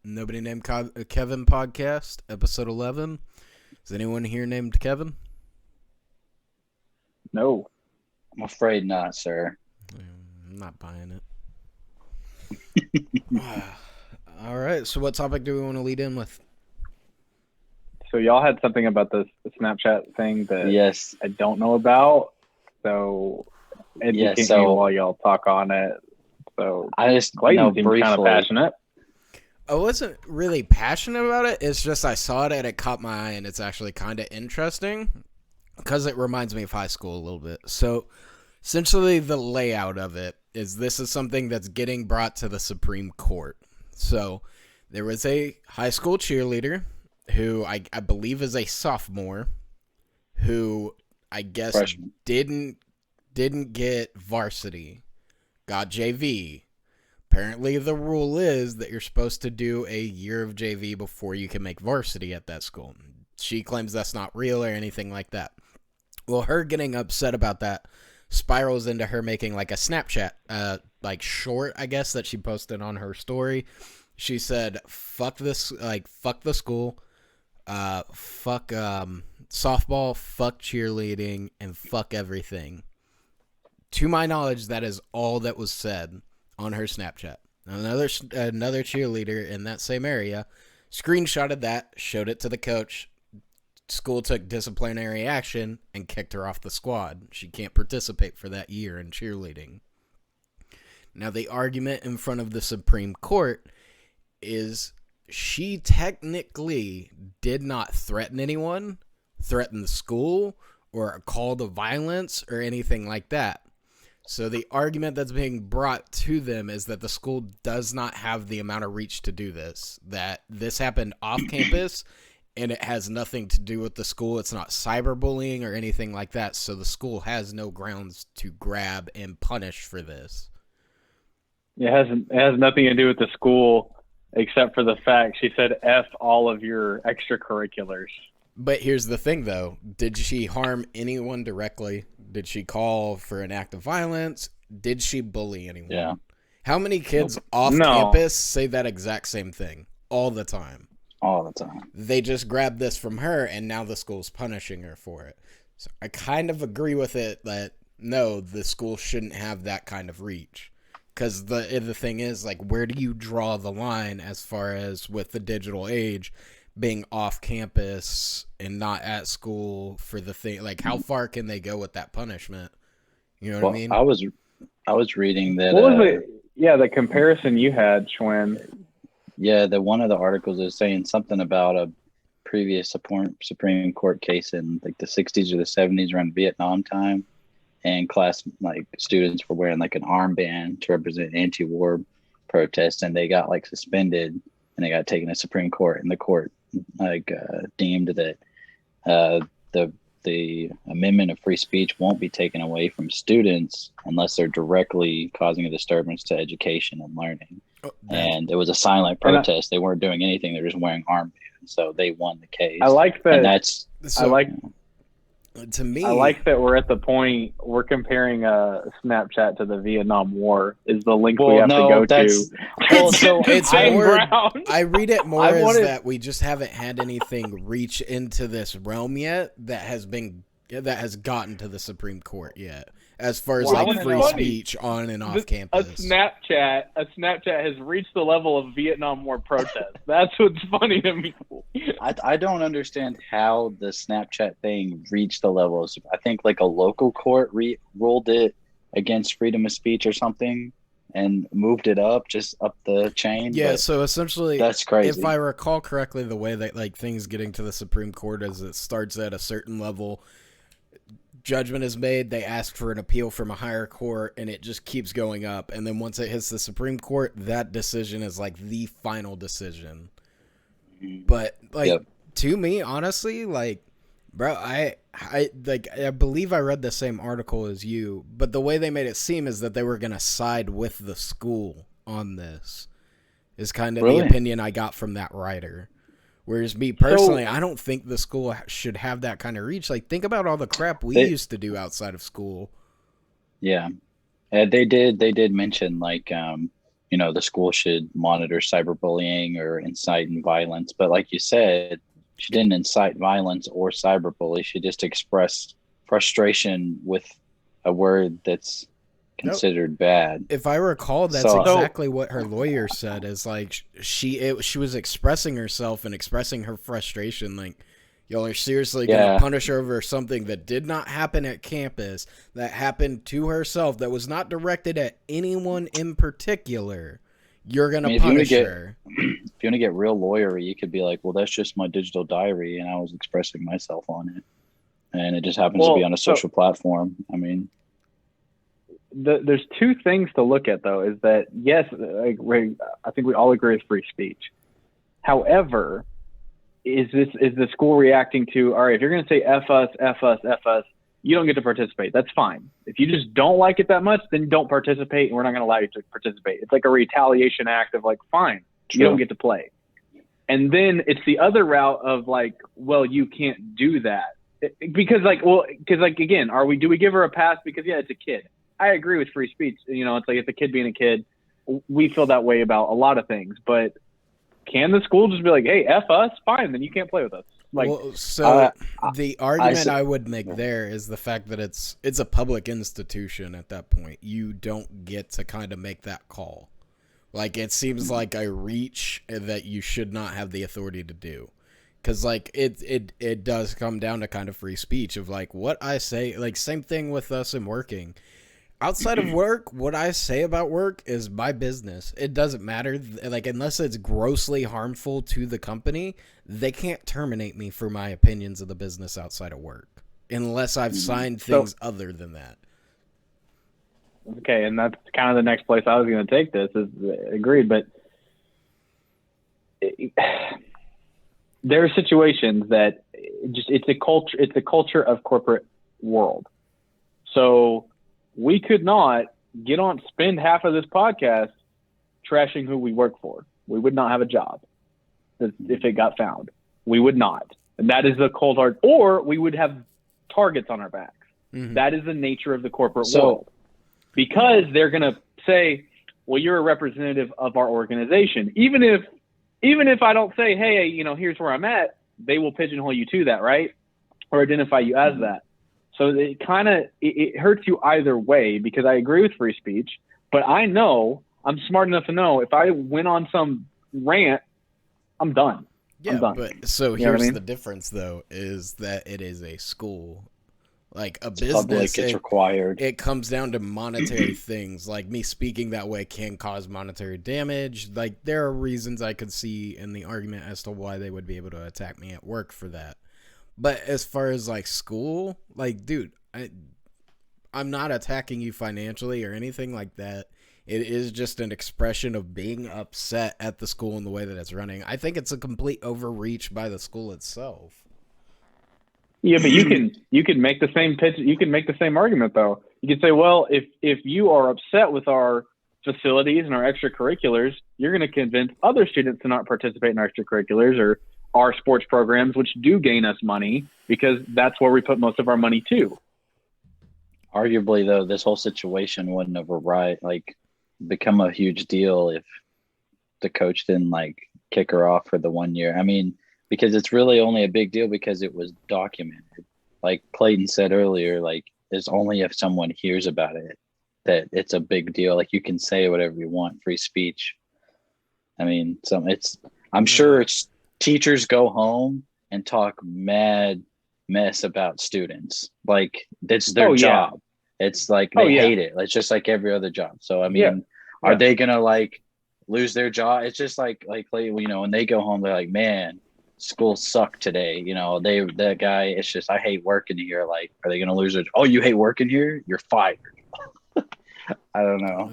Nobody Named Kevin podcast, episode 11. Is anyone here named Kevin? No. I'm afraid not, sir. I'm not buying it. All right, so what topic do we want to lead in with? So y'all had something about the Snapchat thing that Yes. I don't know about. So educate me while y'all talk on it. So I just Clayton seems kind of passionate. I wasn't really passionate about it. It's just I saw it and it caught my eye, and it's actually kind of interesting because it reminds me of high school a little bit. So essentially the layout of it is this is something that's getting brought to the Supreme Court. So there was a high school cheerleader who I believe is a sophomore who I guess Freshman. didn't get varsity, got JV. Apparently the rule is that you're supposed to do a year of JV before you can make varsity at that school. She claims that's not real or anything like that. Well, her getting upset about that spirals into her making like a Snapchat short, I guess, that she posted on her story. She said, fuck this, fuck the school, fuck softball, fuck cheerleading, and fuck everything. To my knowledge, that is all that was said on her Snapchat. Another cheerleader in that same area screenshotted that, showed it to the coach. School took disciplinary action and kicked her off the squad. She can't participate for that year in cheerleading. Now, the argument in front of the Supreme Court is she technically did not threaten anyone, threaten the school, or a call to violence or anything like that. So the argument that's being brought to them is that the school does not have the amount of reach to do this, that this happened off campus and it has nothing to do with the school. It's not cyberbullying or anything like that. So the school has no grounds to grab and punish for this. It has nothing to do with the school except for the fact she said F all of your extracurriculars. But here's the thing, though. Did she harm anyone directly? Did she call for an act of violence? Did she bully anyone? Yeah. How many kids off campus say that exact same thing all the time? All the time. They just grabbed this from her, and now the school's punishing her for it. So I kind of agree with it that, no, the school shouldn't have that kind of reach. Because the thing is, like, where do you draw the line as far as with the digital age being off campus and not at school for the thing? Like, how far can they go with that punishment? You know what I mean? I was reading that. What was it? Yeah, the comparison you had, Schwinn. Yeah, one of the articles is saying something about a previous Supreme Court case in like the 60s or the 70s around Vietnam time, and students were wearing like an armband to represent anti-war protests, and they got like suspended and they got taken to Supreme Court, and the court deemed that the amendment of free speech won't be taken away from students unless they're directly causing a disturbance to education and learning. And it was a silent protest. They weren't doing anything. They're just wearing armbands. So they won the case. I like that. And to me, I like that we're at the point we're comparing Snapchat to the Vietnam War. Is the link we have to go to? It's more. I read it more as that we just haven't had anything reach into this realm yet that has gotten to the Supreme Court yet, as far as free speech on and off campus. A Snapchat has reached the level of Vietnam War protest. That's what's funny to me. I don't understand how the Snapchat thing reached the level of, I think like a local court ruled it against freedom of speech or something and moved it up the chain. Yeah, so essentially that's crazy. If I recall correctly, the way that like things getting to the Supreme Court is it starts at a certain level, judgment is made, they ask for an appeal from a higher court, and it just keeps going up, and then once it hits the Supreme Court, that decision is like the final decision. But to me, honestly, like, bro, I believe I read the same article as you, but the way they made it seem is that they were gonna side with the school on this is kind of the opinion I got from that writer. Whereas me personally, I don't think the school should have that kind of reach. Like, think about all the crap we used to do outside of school. Yeah. They did mention the school should monitor cyberbullying or inciting violence. But like you said, she didn't incite violence or cyberbully. She just expressed frustration with a word that's considered bad. If I recall, that's exactly what her lawyer said. Is like she was expressing herself and expressing her frustration. Like, y'all are seriously gonna punish her over something that did not happen at campus, that happened to herself, that was not directed at anyone in particular. You're gonna punish her. If you want to get real lawyery, you could be like, well, that's just my digital diary, and I was expressing myself on it, and it just happens to be on a social platform. I mean, there's two things to look at, though. Is that yes, I think we all agree with free speech. However, is the school reacting to, all right, if you're going to say F us, F us, F us, you don't get to participate. That's fine. If you just don't like it that much, then don't participate, and we're not going to allow you to participate. It's like a retaliation act of like, fine, you don't get to play. And then it's the other route of like, well, you can't do that. Because again, do we give her a pass? Because yeah, it's a kid. I agree with free speech. It's like, it's a kid being a kid. We feel that way about a lot of things, but can the school just be like, hey, F us? Fine, then you can't play with us. Like, the argument I would make there is the fact that it's a public institution at that point. You don't get to kind of make that call. Like, it seems like a reach that you should not have the authority to do. Because, like, it does come down to kind of free speech of, like, what I say. Like, same thing with us in working. Outside of work, what I say about work is my business. It doesn't matter. Like, unless it's grossly harmful to the company, they can't terminate me for my opinions of the business outside of work, unless I've signed things other than that. Okay, and that's kind of the next place I was going to take this. Is agreed, but there are situations that it's a culture. It's a culture of corporate world. So we could not spend half of this podcast trashing who we work for. We would not have a job if it got found. We would not. And that is the cold hard, or we would have targets on our backs. Mm-hmm. That is the nature of the corporate world. Because they're going to say, well, you're a representative of our organization. Even if I don't say, hey, here's where I'm at, they will pigeonhole you to that, right? Or identify you as that. So it hurts you either way, because I agree with free speech, but I'm smart enough to know if I went on some rant, I'm done. Yeah, I'm done. But so here's the difference, though, is that it is a school. Like a business, it's required. It comes down to monetary things. Like, me speaking that way can cause monetary damage. Like, there are reasons I could see in the argument as to why they would be able to attack me at work for that. But as far as, like, school, like, dude, I'm not attacking you financially or anything like that. It is just an expression of being upset at the school and the way that it's running. I think it's a complete overreach by the school itself. Yeah, but you can make the same pitch. You can make the same argument, though. You can say, well, if you are upset with our facilities and our extracurriculars, you're going to convince other students to not participate in our extracurriculars or our sports programs, which do gain us money, because that's where we put most of our money too. Arguably, though, this whole situation wouldn't have become a huge deal if the coach didn't kick her off for the 1 year. I mean, because it's really only a big deal because it was documented. Like Clayton said earlier, it's only if someone hears about it that it's a big deal. Like, you can say whatever you want, free speech. I mean, I'm sure teachers go home and talk mad mess about students. Like, it's their job. It's like they hate it. It's just like every other job. So, I mean, are they going to lose their job? It's just like, when they go home, they're like, man, school sucked today. That guy, it's just, I hate working here. Like, are they going to lose it? Oh, you hate working here? You're fired. I don't know.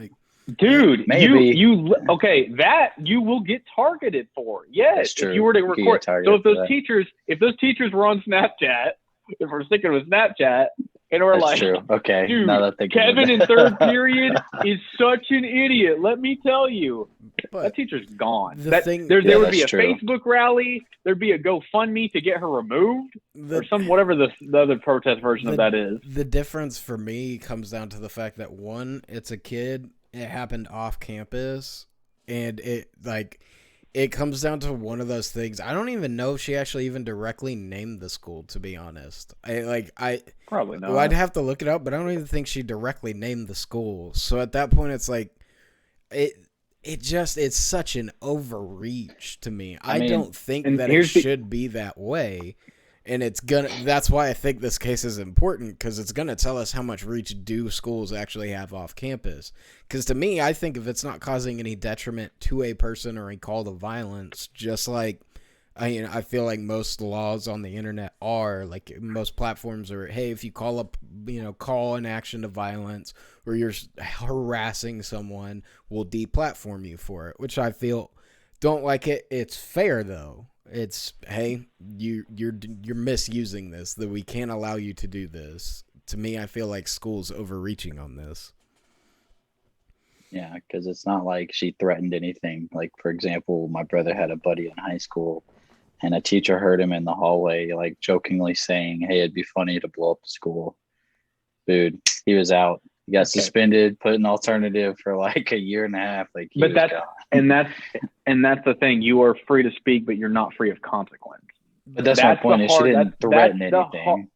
Dude, maybe that you will get targeted for. Yes, if you were to record. So if those teachers were on Snapchat, if we're sticking with Snapchat, and we're That's true. Okay, dude, Kevin in third period is such an idiot. Let me tell you, that teacher's gone. There would be a Facebook rally. There'd be a GoFundMe to get her removed, or whatever the other protest version of that is. The difference for me comes down to the fact that, one, it's a kid. it happened off campus, and it comes down to one of those things. I don't even know if she actually even directly named the school, to be honest. Probably not. Well, I'd have to look it up, but I don't even think she directly named the school. So at that point, it's like it's such an overreach to me. I mean, don't think and that it should be that way. And that's why I think this case is important, because it's going to tell us how much reach do schools actually have off campus. Because to me, I think if it's not causing any detriment to a person or a call to violence, just like, I feel like most laws on the internet are, like most platforms are, hey, if you call an action to violence or you're harassing someone, we'll deplatform you for it, which I feel don't like it. It's fair though. It's, hey, you're misusing this, that we can't allow you to do this. To me, I feel like school's overreaching on this. Yeah, because it's not like she threatened anything. Like, for example, my brother had a buddy in high school, and a teacher heard him in the hallway, like jokingly saying, "Hey, it'd be funny to blow up the school." Dude, he was out. He got suspended, put an alternative for like a year and a half. Like, but that's the thing. You are free to speak, but you're not free of consequence. But that's my point. Is she didn't threaten anything.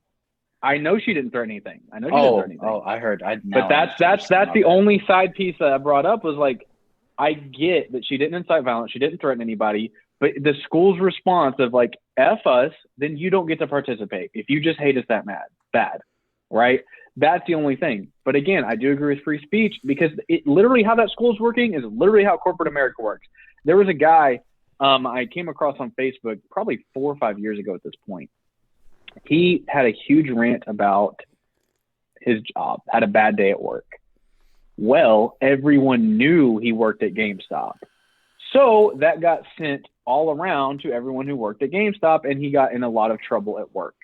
I know she didn't threaten anything. I know she didn't threaten anything. Oh, I heard. But that's the only side piece that I brought up was like, I get that she didn't incite violence. She didn't threaten anybody. But the school's response of like, F us, then you don't get to participate. If you just hate us that bad, right? That's the only thing. But again, I do agree with free speech, because it literally how that school's working is literally how corporate America works. There was a guy I came across on Facebook probably 4 or 5 years ago at this point. He had a huge rant about his job, had a bad day at work. Well, everyone knew he worked at GameStop. So that got sent all around to everyone who worked at GameStop, and he got in a lot of trouble at work.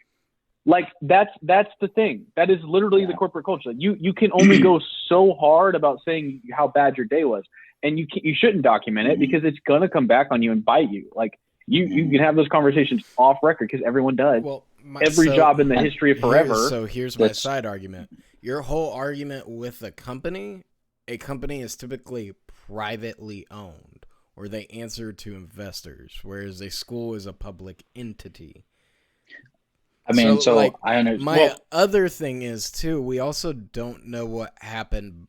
Like, that's the thing. That is literally the corporate culture. You can only go so hard about saying how bad your day was, and you shouldn't document it, because it's gonna come back on you and bite you. Like, you can have those conversations off record, because everyone does. Well, every job in the history of forever. Here's my side argument. Your whole argument with a company is typically privately owned, or they answer to investors, whereas a school is a public entity. I mean, I understand. My other thing is too, we also don't know what happened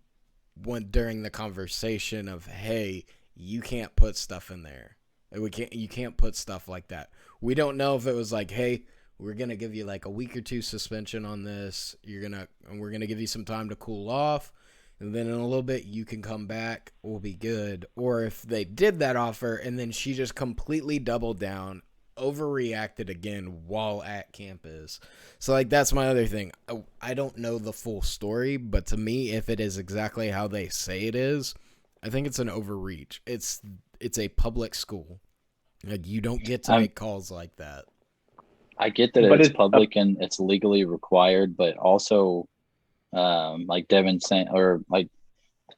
during the conversation of, hey, you can't put stuff in there. You can't put stuff like that. We don't know if it was like, hey, we're gonna give you like a week or two suspension on this. We're gonna give you some time to cool off, and then in a little bit you can come back. We'll be good. Or if they did that offer and then she just completely doubled down, overreacted again while at campus. So like, that's my other thing. I don't know the full story, but to me, if it is exactly how they say it is, I think it's an overreach. It's a public school. Like, you don't get to make calls like that. I get that it's public and it's legally required, but also, like Devin saying, or like,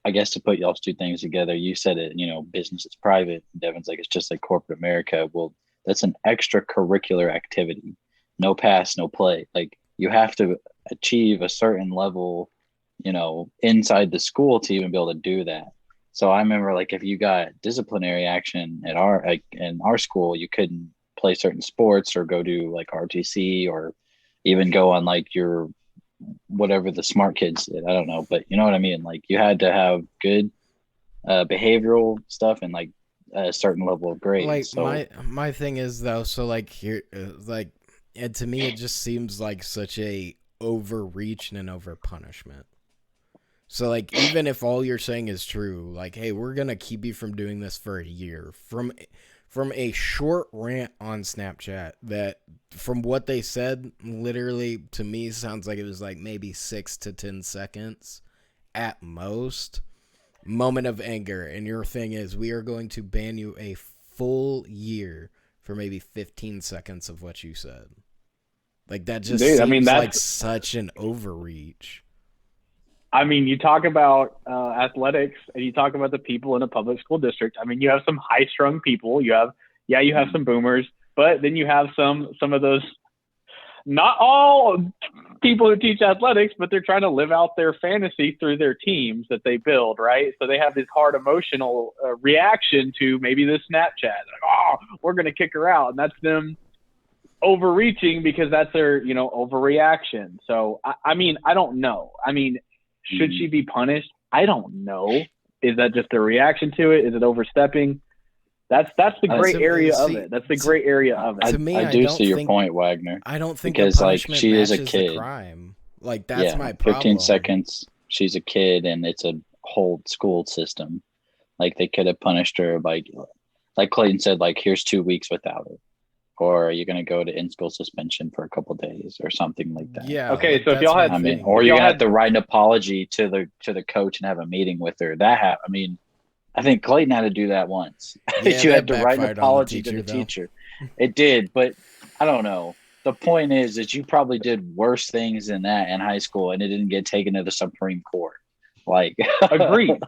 I guess to put y'all's two things together, you said it, business is private. Devin's like, it's just like corporate America. Well, that's an extracurricular activity. No pass, no play. Like, you have to achieve a certain level, inside the school to even be able to do that. So I remember, like, if you got disciplinary action in our school, you couldn't play certain sports or go to like RTC or even go on like your whatever the smart kids did. I don't know, but you know what I mean? Like, you had to have good behavioral stuff and like a certain level of grade. Like, so my thing is though, so like here, like, and to me it just seems like such a overreach and an over punishment. So like, even if all you're saying is true, like, hey, we're gonna keep you from doing this for a year, from a short rant on Snapchat that, from what they said, literally to me sounds like it was like maybe 6 to 10 seconds at most, moment of anger, and your thing is, we are going to ban you a full year for maybe 15 seconds of what you said. Like, that just seems like such an overreach. I mean, you talk about athletics, and you talk about the people in a public school district. I mean, you have some high-strung people. You have some boomers, but then you have some of those not all people who teach athletics, but they're trying to live out their fantasy through their teams that they build, right? So they have this hard emotional reaction to maybe this Snapchat. Like, oh, we're going to kick her out. And that's them overreaching because that's their, overreaction. So, I mean, I don't know. I mean, should she be punished? I don't know. Is that just a reaction to it? Is it overstepping? That's the gray area of it. That's the gray area of it. To me, I do see your point, Wagner. I don't think because the punishment she is a matches kid. the crime. Like that's my problem. 15 seconds. She's a kid, and it's a whole school system. Like they could have punished her by, like Clayton said, like here's 2 weeks without it, or you're gonna go to in-school suspension for a couple days or something like that. Yeah. Okay, so if y'all had, or you have to write an apology to the coach and have a meeting with her. I think Clayton had to do that once. Yeah, you had to write an backfired on the apology teacher, to the though. teacher. It did, but I don't know. The point is that you probably did worse things than that in high school, and it didn't get taken to the Supreme Court. Like, agreed.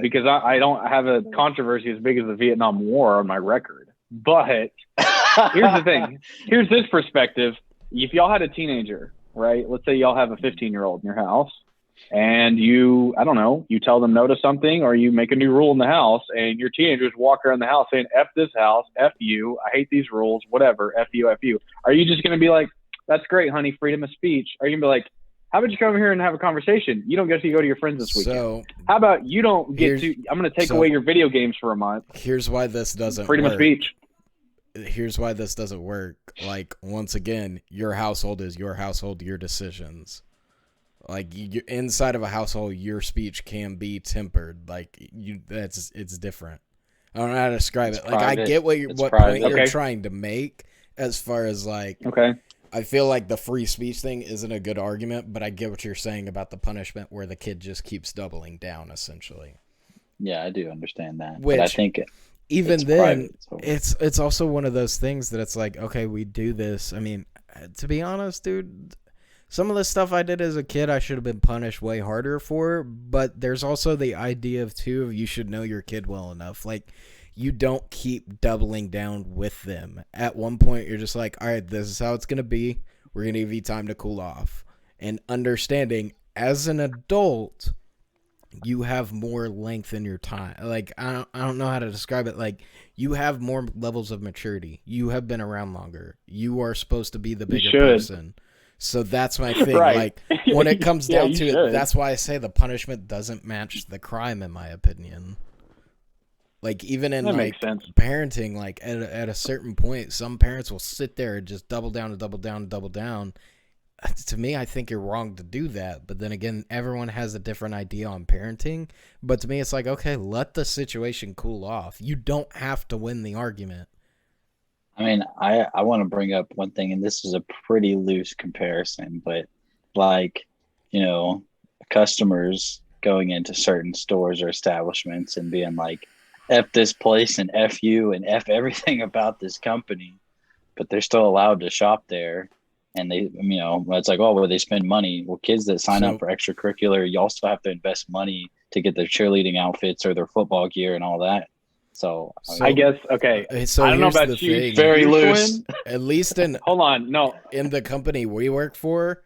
Because I don't have a controversy as big as the Vietnam War on my record. But here's the thing. Here's this perspective. If y'all had a teenager, right? Let's say y'all have a 15-year-old in your house. And you tell them no to something, or you make a new rule in the house, and your teenagers walk around the house saying, F this house, F you, I hate these rules, whatever, F you, F you. Are you just going to be like, that's great, honey, freedom of speech? Are you going to be like, how about you come here and have a conversation? You don't get to go to your friends this weekend. So, how about you don't get to, I'm going to take away your video games for a month. Here's why this doesn't freedom work. of speech. Here's why this doesn't work. Like, once again, your household is your household, your decisions. Like you inside of a household, your speech can be tempered. Like it's different. I don't know how to describe it. Like private. I get what point you're trying to make as far as like. Okay. I feel like the free speech thing isn't a good argument, but I get what you're saying about the punishment where the kid just keeps doubling down essentially. Yeah, I do understand that. Which, but I think even then, private, so. it's also one of those things that it's like, okay, we do this. I mean, to be honest, dude. Some of the stuff I did as a kid, I should have been punished way harder for, but there's also the idea of, too, you should know your kid well enough. Like, you don't keep doubling down with them. At one point, you're just like, all right, this is how it's going to be. We're going to give you time to cool off. And understanding, as an adult, you have more length in your time. Like, I don't know how to describe it. Like, you have more levels of maturity. You have been around longer. You are supposed to be the bigger person. So that's my thing. Right. Like when it comes down to should. it, that's why I say the punishment doesn't match the crime, in my opinion. Like even in like parenting, like at a certain point, some parents will sit there and just double down and double down and double down. To me, I think you're wrong to do that. But then again, everyone has a different idea on parenting. But to me, it's like, okay, let the situation cool off. You don't have to win the argument. I mean, I want to bring up one thing, and this is a pretty loose comparison, but like, customers going into certain stores or establishments and being like, F this place and F you and F everything about this company, but they're still allowed to shop there. And they, it's like, oh, well, they spend money. Well, kids that sign up for extracurricular, you also have to invest money to get their cheerleading outfits or their football gear and all that. So I guess, okay. So I don't know about you. Thing. Very loose. At least in hold on, no. In the company we work for,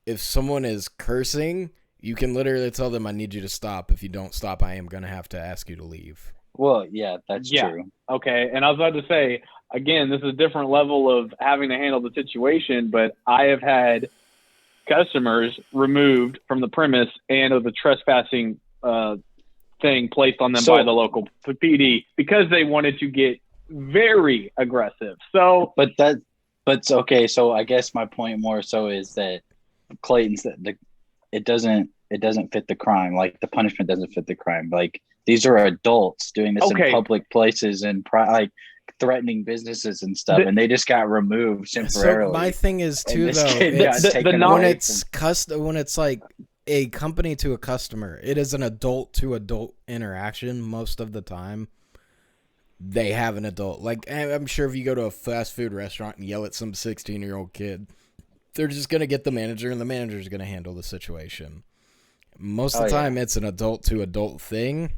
if someone is cursing, you can literally tell them, I need you to stop. If you don't stop, I am going to have to ask you to leave. Well, yeah, that's true. Okay, and I was about to say, again, this is a different level of having to handle the situation, but I have had customers removed from the premise and of the trespassing thing placed on them by the local PD because they wanted to get very aggressive. So, but okay. So I guess my point more so is that Clayton's it doesn't fit the crime. Like the punishment doesn't fit the crime. Like these are adults doing this in public places and like threatening businesses and stuff, and they just got removed temporarily. So my thing is too though, when it's like a company to a customer, it is an adult to adult interaction most of the time. They have an adult. Like I'm sure if you go to a fast food restaurant and yell at some 16-year-old kid, they're just going to get the manager and the manager's going to handle the situation. Most of the time it's an adult to adult thing.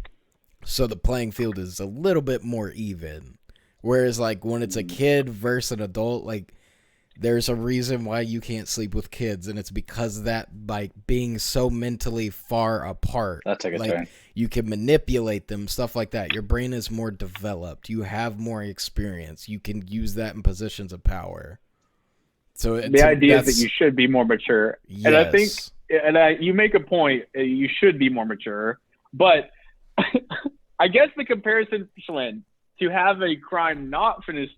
So the playing field is a little bit more even. Whereas like when it's a kid versus an adult, like there's a reason why you can't sleep with kids, and it's because that by being so mentally far apart, That's a good like turn. you can manipulate them, stuff like that. Your brain is more developed. You have more experience. You can use that in positions of power. So The idea is that you should be more mature, yes. and I think, you make a point. You should be more mature, but I guess the comparison, Flynn, to have a crime not finish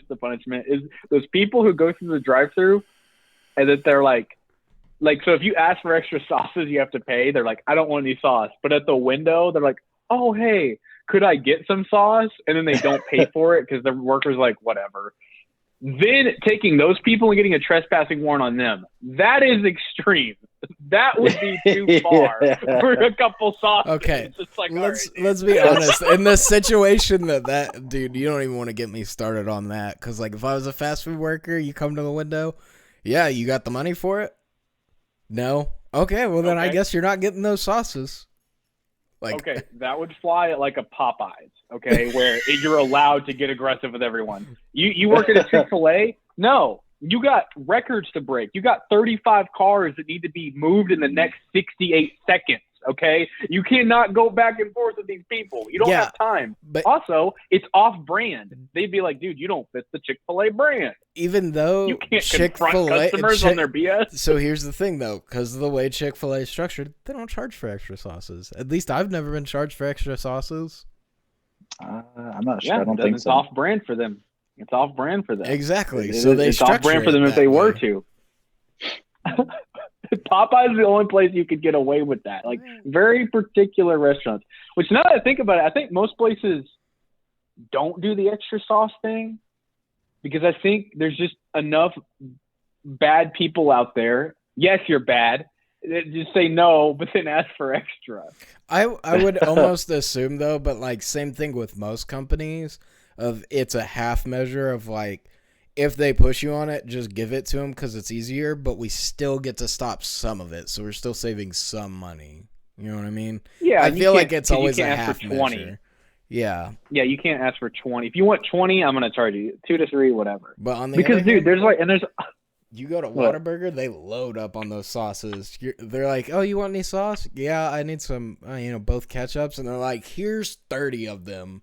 the punishment is those people who go through the drive-through and that they're like, so if you ask for extra sauces, you have to pay. They're like, I don't want any sauce. But at the window, they're like, oh, hey, could I get some sauce? And then they don't pay for it because the worker's like, whatever. Then taking those people and getting a trespassing warrant on them, that is extreme. That would be too far for a couple sauces. Okay, it's like, let's be honest. In the situation that dude, you don't even want to get me started on that, because like if I was a fast food worker, you come to the window, yeah, you got the money for it? No? Okay, well then I guess you're not getting those sauces. Like, okay, that would fly at like a Popeyes, okay, where you're allowed to get aggressive with everyone. You work at a Chick-fil-A? No. You got records to break. You got 35 cars that need to be moved in the next 68 seconds, okay? You cannot go back and forth with these people. You don't have time. But also, it's off-brand. They'd be like, dude, you don't fit the Chick-fil-A brand. Even though you can't confront customers on their BS. So here's the thing, though. Because of the way Chick-fil-A is structured, they don't charge for extra sauces. At least I've never been charged for extra sauces. I'm not sure. I don't think so. It's off-brand for them. It's off-brand for them. Exactly. So they it's off-brand for them if they were to. Popeyes is the only place you could get away with that. Like, very particular restaurants. Which, now that I think about it, I think most places don't do the extra sauce thing because I think there's just enough bad people out there. Yes, you're bad. Just say no, but then ask for extra. I would almost assume, though, but like same thing with most companies, of it's a half measure of like, if they push you on it, just give it to them because it's easier, but we still get to stop some of it, so we're still saving some money. You know what I mean? Yeah, I feel like it's always a half measure. Yeah. Yeah, you can't ask for 20. If you want 20, I'm gonna charge you 2 to 3, whatever. But on the because other dude, hand, there's like, and there's. You go to Whataburger, they load up on those sauces. They're like, oh, you want any sauce? Yeah, I need some, both ketchups. And they're like, here's 30 of them.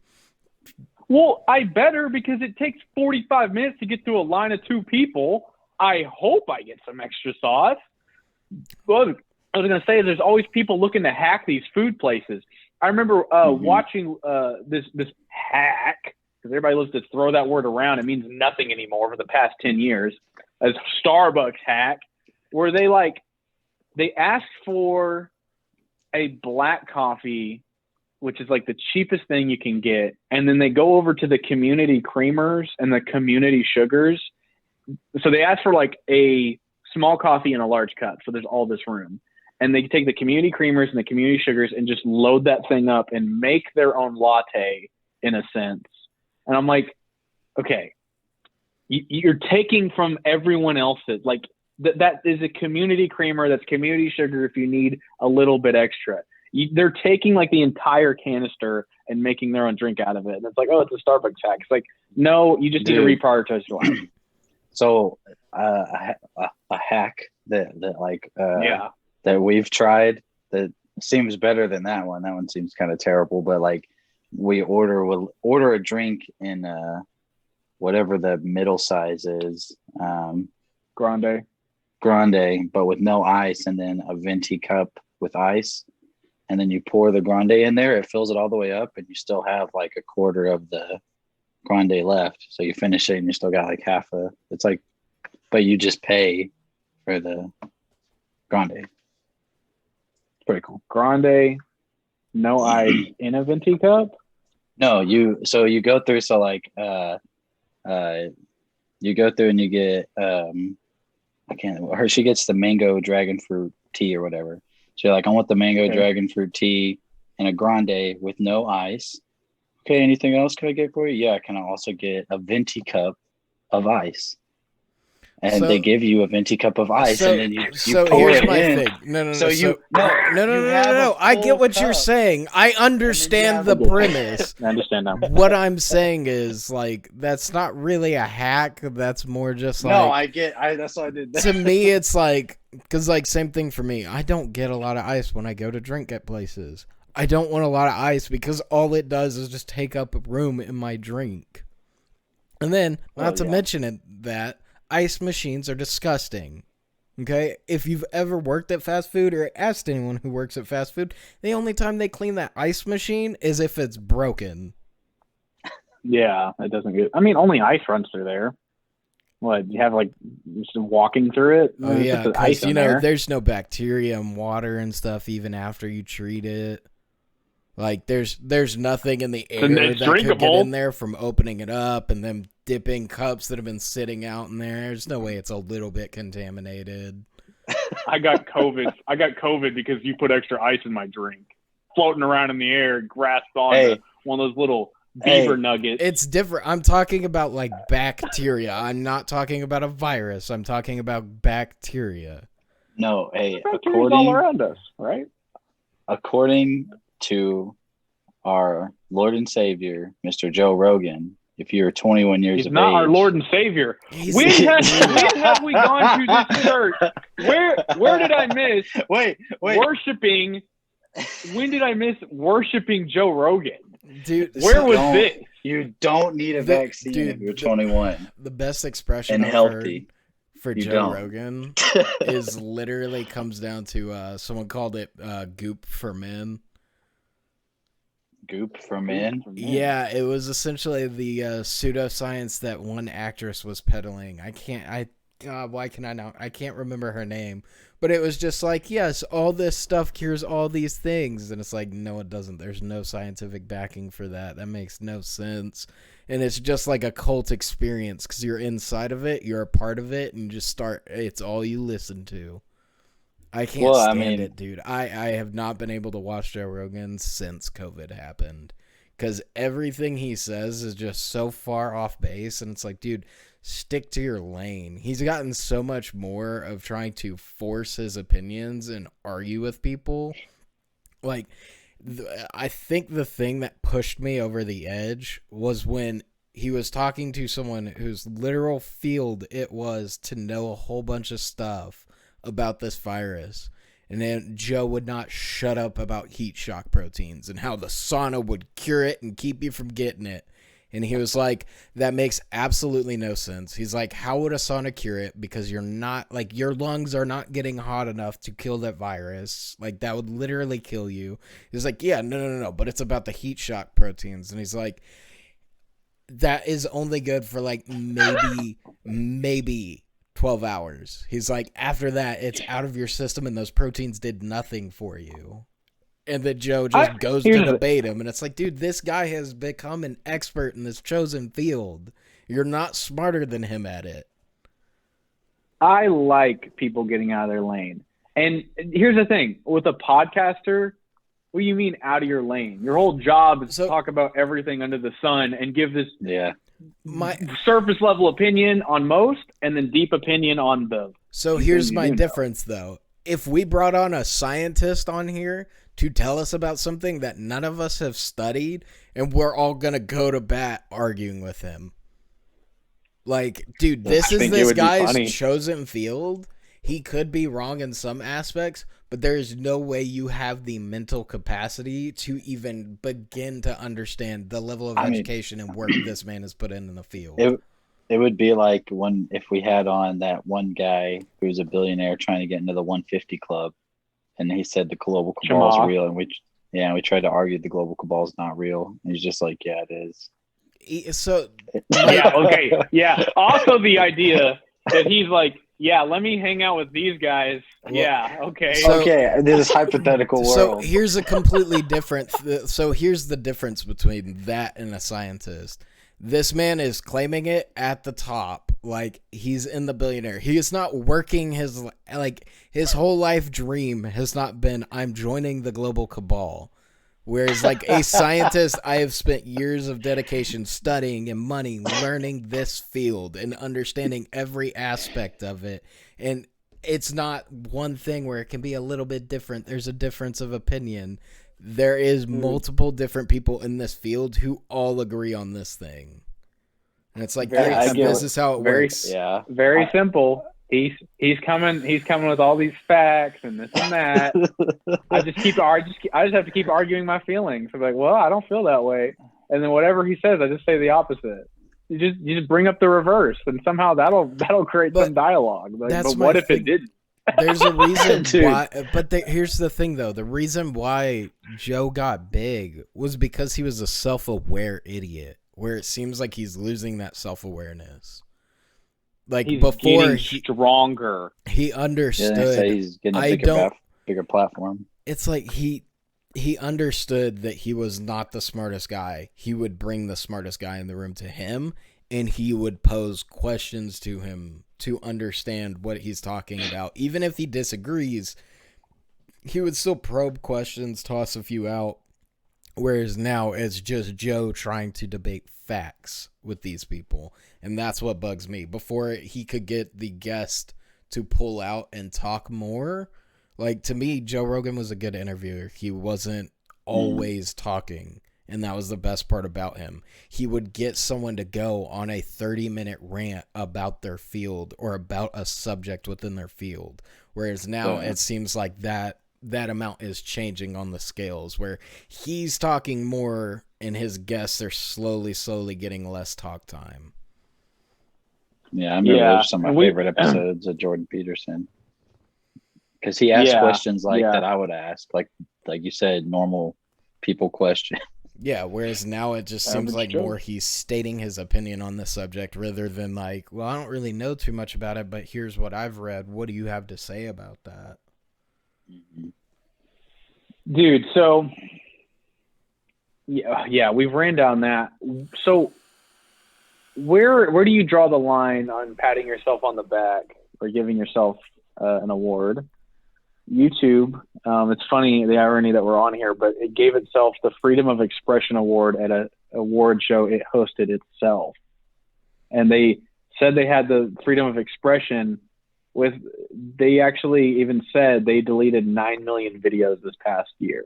Well, I better, because it takes 45 minutes to get through a line of 2 people. I hope I get some extra sauce. Well, I was going to say, there's always people looking to hack these food places. I remember watching this hack, because everybody loves to throw that word around. It means nothing anymore for the past 10 years. As Starbucks hack, where they asked for a black coffee, which is like the cheapest thing you can get, and then they go over to the community creamers and the community sugars. So they ask for like a small coffee in a large cup, so there's all this room. And they take the community creamers and the community sugars and just load that thing up and make their own latte, in a sense. And I'm like, okay, you're taking from everyone else's. Like, that is a community creamer. That's community sugar if you need a little bit extra. They're taking like the entire canister and making their own drink out of it. And it's like, oh, it's a Starbucks hack. It's like, no, you just need to reprioritize your life. So a hack that we've tried that seems better than that one. That one seems kind of terrible. But like, we'll order a drink in whatever the middle size is, Grande, but with no ice, and then a venti cup with ice, and then you pour the grande in there. It fills it all the way up, and you still have like a quarter of the grande left. So you finish it, and you still got like half a. It's like, but you just pay for the grande. It's pretty cool. Grande, no ice in a venti cup. No, you go through. So like, you go through and you get she gets the mango dragon fruit tea or whatever. So you're like, I want the mango dragon fruit tea and a grande with no ice. Okay, anything else can I get for you? Yeah, can I also get a venti cup of ice? and they give you a venti cup of ice, and then you pour here's it my in. thing. No. No. I get what you're saying. I understand the premise. I understand now. What I'm saying is, like, that's not really a hack. That's more just like. No, that's why I did that. To me, it's like, because, like, same thing for me. I don't get a lot of ice when I go to drink at places. I don't want a lot of ice because all it does is just take up room in my drink. And then, not to mention it, that ice machines are disgusting. Okay? If you've ever worked at fast food or asked anyone who works at fast food, the only time they clean that ice machine is if it's broken. Yeah, it doesn't get. I mean, only ice runs through there. What, you have, like, just walking through it? Oh, yeah, because, there's no bacteria and water and stuff even after you treat it. Like, there's nothing in the air that could get in there from opening it up and them dipping cups that have been sitting out in there. There's no way it's a little bit contaminated. I got COVID because you put extra ice in my drink. Floating around in the air, grasped on one of those little beaver nuggets. It's different. I'm talking about, like, bacteria. I'm not talking about a virus. I'm talking about bacteria. No, bacteria's all around us, right? According to our Lord and Savior, Mr. Joe Rogan, if you're 21 years of age... He's not our Lord and Savior. When have we gone to this church? Where did I miss worshiping? When did I miss worshiping Joe Rogan? Dude, where was this? You don't need a vaccine if you're 21. The best expression and I've healthy heard for Joe Rogan is literally comes down to someone called it goop for men. Goop for men? Yeah, it was essentially the pseudoscience that one actress was peddling. Why can I not? I can't remember her name. But it was just like, yes, all this stuff cures all these things. And it's like, no, it doesn't. There's no scientific backing for that. That makes no sense. And it's just like a cult experience because you're inside of it. You're a part of it. And it's all you listen to. I can't stand it, dude. I have not been able to watch Joe Rogan since COVID happened. Because everything he says is just so far off base. And it's like, dude, stick to your lane. He's gotten so much more of trying to force his opinions and argue with people. Like, I think the thing that pushed me over the edge was when he was talking to someone whose literal field it was to know a whole bunch of stuff about this virus. And then Joe would not shut up about heat shock proteins and how the sauna would cure it and keep you from getting it. And he was like, that makes absolutely no sense. He's like, how would a sauna cure it? Because you're not, like, your lungs are not getting hot enough to kill that virus. Like, that would literally kill you. He's like, yeah, no. But it's about the heat shock proteins. And he's like, that is only good for, like, maybe 12 hours. He's like, after that, it's out of your system and those proteins did nothing for you. And then Joe just goes to debate him. And it's like, dude, this guy has become an expert in this chosen field. You're not smarter than him at it. I like people getting out of their lane. And here's the thing. With a podcaster, what do you mean out of your lane? Your whole job is to talk about everything under the sun and give this surface level opinion on most and then deep opinion on the... So here's my difference, though. If we brought on a scientist on here to tell us about something that none of us have studied, and we're all going to go to bat arguing with him. Like, dude, this is this guy's chosen field. He could be wrong in some aspects, but there is no way you have the mental capacity to even begin to understand the level of education and work this man has put in the field. It would be like if we had on that one guy who's a billionaire trying to get into the 150 club, and he said the global cabal is real, and we tried to argue the global cabal is not real. And he's just like, yeah, it is. So Also, the idea that he's like, yeah, let me hang out with these guys. Yeah, okay. This is hypothetical world. So here's a completely different. So here's the difference between that and a scientist. This man is claiming it at the top, like he's in the billionaire. He is not working his whole life dream has not been, I'm joining the global cabal. Whereas, like, a scientist, I have spent years of dedication studying and money learning this field and understanding every aspect of it. And it's not one thing where it can be a little bit different. There's a difference of opinion. There is multiple different people in this field who all agree on this thing. And it's like, yes, this is how it works. Yeah. Very simple. He's coming with all these facts and this and that. I just have to keep arguing my feelings. I'm like, well, I don't feel that way. And then whatever he says, I just say the opposite. You just bring up the reverse, and somehow that'll create some dialogue. Like, but what if it didn't? There's a reason why. But here's the thing, though. The reason why Joe got big was because he was a self-aware idiot, where it seems like he's losing that self-awareness. Like, he's before stronger. He understood. So he's getting a bigger platform. It's like he understood that he was not the smartest guy. He would bring the smartest guy in the room to him, and he would pose questions to him to understand what he's talking about. Even if he disagrees, he would still probe questions, toss a few out. Whereas now it's just Joe trying to debate facts with these people. And that's what bugs me. Before he could get the guest to pull out and talk more, like, to me, Joe Rogan was a good interviewer. He wasn't always talking, and that was the best part about him. He would get someone to go on a 30-minute rant about their field or about a subject within their field. Whereas now it seems like that amount is changing on the scales, where he's talking more and his guests are slowly getting less talk time. Yeah, I remember those some of my favorite episodes of Jordan Peterson. Because he asked questions that I would ask, like you said, normal people question. Yeah, whereas now it just seems like more he's stating his opinion on the subject rather than like, well, I don't really know too much about it, but here's what I've read. What do you have to say about that? Dude, so yeah, we've ran down that. So where do you draw the line on patting yourself on the back or giving yourself an award? YouTube, it's funny, the irony that we're on here, but it gave itself the Freedom of Expression Award at an award show it hosted itself. And they said they had the freedom of expression they actually even said they deleted 9 million videos this past year.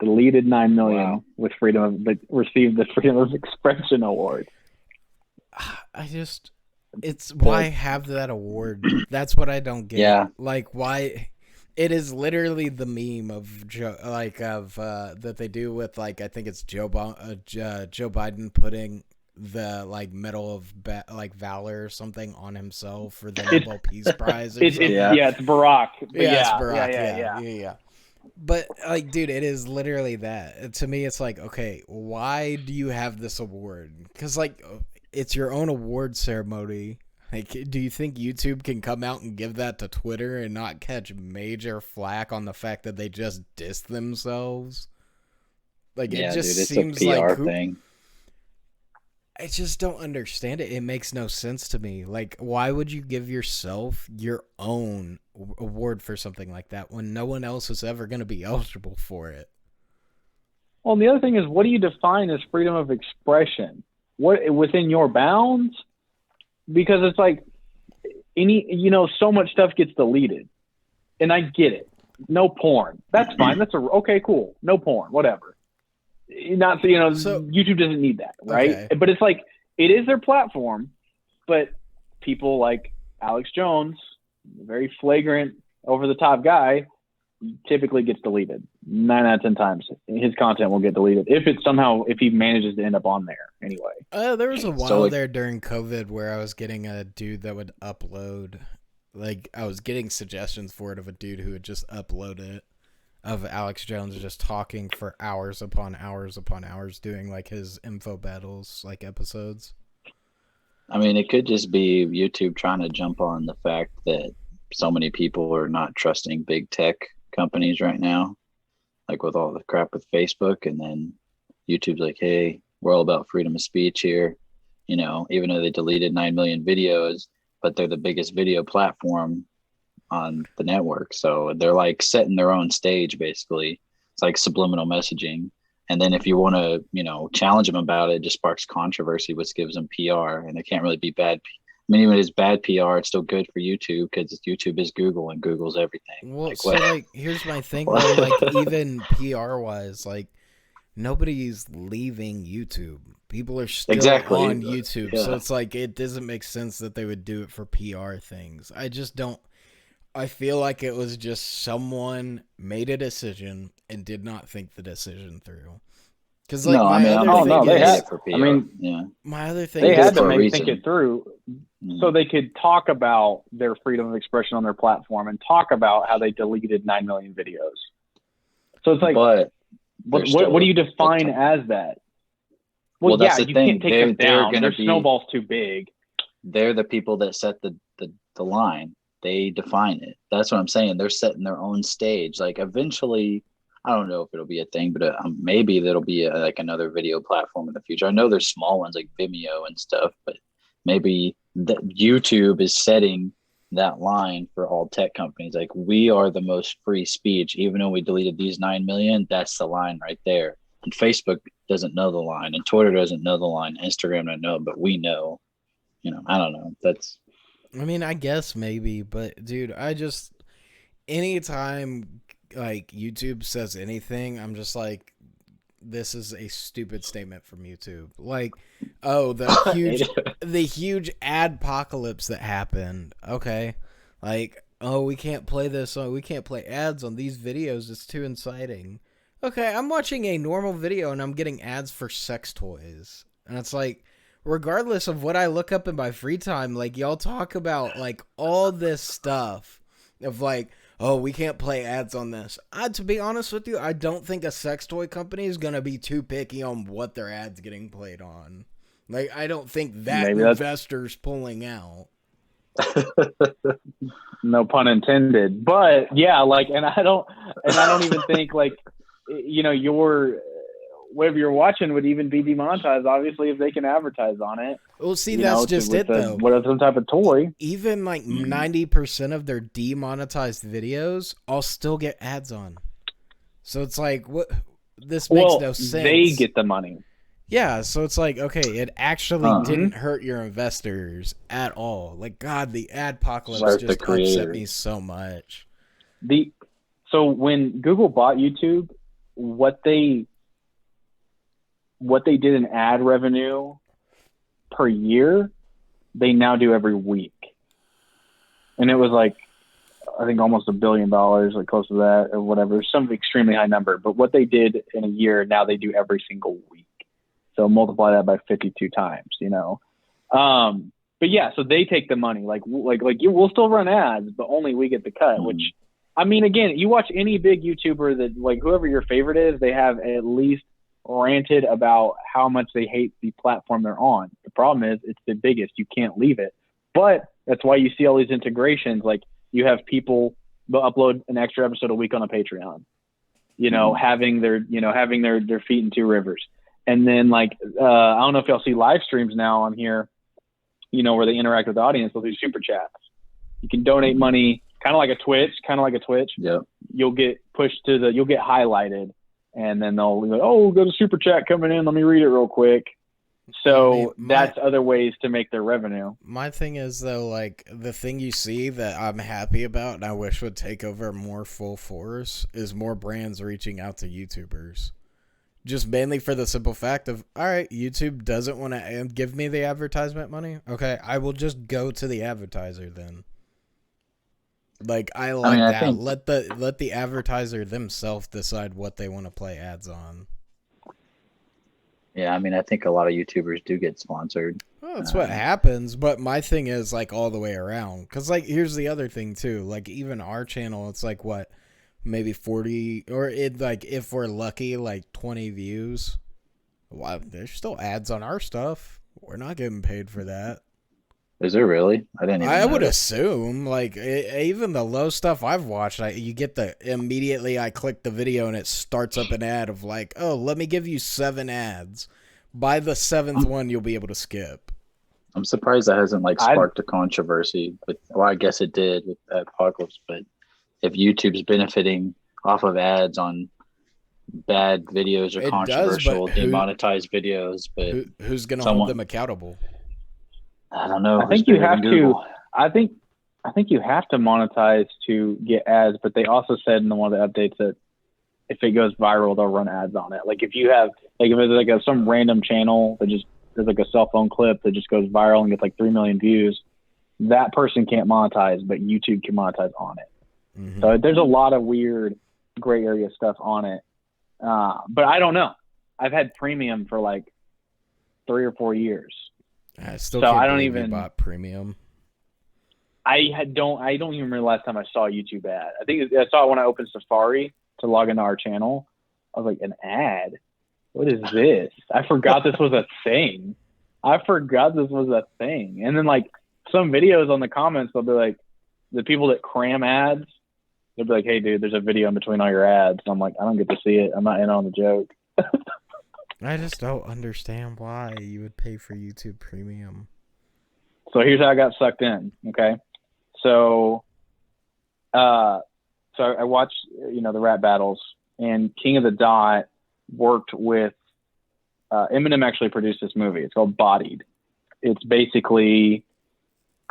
Deleted 9 million with received the Freedom of Expression Award. Why have that award? That's what I don't get. Yeah. Like, why? It is literally the meme of Joe, that they do with, like, I think it's Joe Biden putting the, like, Medal of Valor or something on himself for the Nobel Peace Prize. It's Barack. It's Barack. Yeah. But, like, dude, it is literally that. To me, it's like, okay, why do you have this award? Because, like, it's your own award ceremony. Like, do you think YouTube can come out and give that to Twitter and not catch major flack on the fact that they just dissed themselves? Like, it just seems like a PR thing. I just don't understand it. It makes no sense to me. Like, why would you give yourself your own award for something like that when no one else is ever going to be eligible for it? Well, and the other thing is, what do you define as freedom of expression? What within your bounds? Because it's like so much stuff gets deleted, and I get it. No porn. That's fine. That's okay, cool. No porn, whatever. Not so YouTube doesn't need that, right? Okay. But it's like it is their platform, but people like Alex Jones, very flagrant, over the top guy, typically gets deleted 9 out of 10 times. His content will get deleted if he manages to end up on there anyway. There was a while there during COVID where I was getting a dude that would upload, like, I was getting suggestions for it of a dude who would just upload it of Alex Jones just talking for hours upon hours upon hours, doing like his info battles, like episodes. I mean, it could just be YouTube trying to jump on the fact that so many people are not trusting big tech companies right now, like with all the crap with Facebook, and then YouTube's like, hey, we're all about freedom of speech here, even though they deleted 9 million videos, but they're the biggest video platform on the network, so they're like setting their own stage basically. It's like subliminal messaging. And then if you want to, you know, challenge them about it, it just sparks controversy, which gives them PR, and it can't really be bad. I mean, even if it's bad PR, it's still good for YouTube because YouTube is Google and Google's everything. Well, Like so what? like here's my thing though, like even PR wise, like nobody's leaving YouTube. People are still Exactly. on YouTube. So Yeah. it's like it doesn't make sense that they would do it for PR things. I just don't I feel like it was just someone made a decision and did not think the decision through. Because like No, I my mean, other Oh thing no, they made had. is it for PR. I mean, yeah. my other thing they is had to for a think reason. it through Mhm. so they could talk about their freedom of expression on their platform and talk about how they deleted 9 million videos. So it's like, But what do you define as that? Well, that's yeah, the you thing. can't take them They're down. gonna Their be. snowball's too big. They're the people that set the line. They define it. That's what I'm saying. They're setting their own stage. Like eventually, I don't know if it'll be a thing, but maybe that'll be like another video platform in the future. I know there's small ones like Vimeo and stuff, but maybe YouTube is setting that line for all tech companies. Like we are the most free speech, even though we deleted these 9 million. That's the line right there. And Facebook doesn't know the line, and Twitter doesn't know the line. Instagram doesn't know, but we know. You know, I don't know. I mean, I guess maybe, but dude, I just anytime like YouTube says anything, I'm just like, this is a stupid statement from YouTube. Like, oh, the huge adpocalypse that happened. Okay, like, oh, we can't play this. Oh, we can't play ads on these videos. It's too inciting. Okay, I'm watching a normal video and I'm getting ads for sex toys, and it's like, regardless of what I look up in my free time, like y'all talk about like all this stuff of like, oh, we can't play ads on this. To be honest with you, I don't think a sex toy company is gonna be too picky on what their ads getting played on. Like, I don't think that investor's pulling out. No pun intended. But yeah, like, and I don't even think like, you know, whatever you're watching would even be demonetized, obviously, if they can advertise on it. Well, see, that's just it, though. What some type of toy? Even like 90% of their demonetized videos, I'll still get ads on. So it's like, what? This makes no sense. They get the money. Yeah, so it's like, okay, it actually didn't hurt your investors at all. Like, God, the adpocalypse just upset me so much. So when Google bought YouTube, what they did in ad revenue per year, they now do every week. And it was like, I think almost $1 billion, like close to that or whatever, some extremely high number. But what they did in a year, now they do every single week. So multiply that by 52 times, you know? But yeah, so they take the money. Like we'll still run ads, but only we get the cut, which, I mean, again, you watch any big YouTuber that, like, whoever your favorite is, they have at least ranted about how much they hate the platform they're on. The problem is it's the biggest. You can't leave it. But that's why you see all these integrations. Like, you have people they'll upload an extra episode a week on a Patreon, you know, having their feet in two rivers. And then, like, I don't know if y'all see live streams now on here, you know, where they interact with the audience. They'll do super chats. You can donate money, kind of like a Twitch. Yep. You'll get pushed you'll get highlighted, and then they'll be like, oh, we've got a super chat coming in. Let me read it real quick. So that's other ways to make their revenue. My thing is, though, like, the thing you see that I'm happy about and I wish would take over more full force is more brands reaching out to YouTubers. Just mainly for the simple fact of, all right, YouTube doesn't want to give me the advertisement money. Okay, I will just go to the advertiser then. Like, I that. Let the advertiser themselves decide what they want to play ads on. Yeah, I mean, I think a lot of YouTubers do get sponsored. Well, that's what happens, but my thing is, like, all the way around. Because, like, here's the other thing, too. Like, even our channel, it's like, what, maybe 40, or if we're lucky, like 20 views. Well, there's still ads on our stuff. We're not getting paid for that. Is there really? I would assume, like, even the low stuff I've watched, you get immediately I click the video and it starts up an ad of like, oh, let me give you 7 ads. By the 7th one, you'll be able to skip. I'm surprised that hasn't like sparked a controversy. Well, I guess it did with Apocalypse, but if YouTube's benefiting off of ads on bad videos or It does, controversial, but demonetized videos. But who's gonna hold someone, them accountable? I don't know. I Who's think you bigger have than to. Google? I think you have to monetize to get ads, but they also said in one of the updates that if it goes viral, they'll run ads on it. Like if you have, like if it's like some random channel that just there's like a cell phone clip that just goes viral and gets like 3 million views, that person can't monetize, but YouTube can monetize on it. Mm-hmm. So there's a lot of weird gray area stuff on it. But I don't know. I've had premium for like 3 or 4 years. I still So can't I don't believe you even bought premium. I don't even remember the last time I saw a YouTube ad. I think I saw it when I opened Safari to log into our channel. I was like, an ad? What is this? I forgot this was a thing. And then like some videos on the comments, they'll be like, the people that cram ads, they'll be like, hey dude, there's a video in between all your ads. And I'm like, I don't get to see it. I'm not in on the joke. I just don't understand why you would pay for YouTube Premium. So here's how I got sucked in. Okay. So I watched, the rap battles, and King of the Dot worked with, Eminem actually produced this movie. It's called Bodied. It's basically,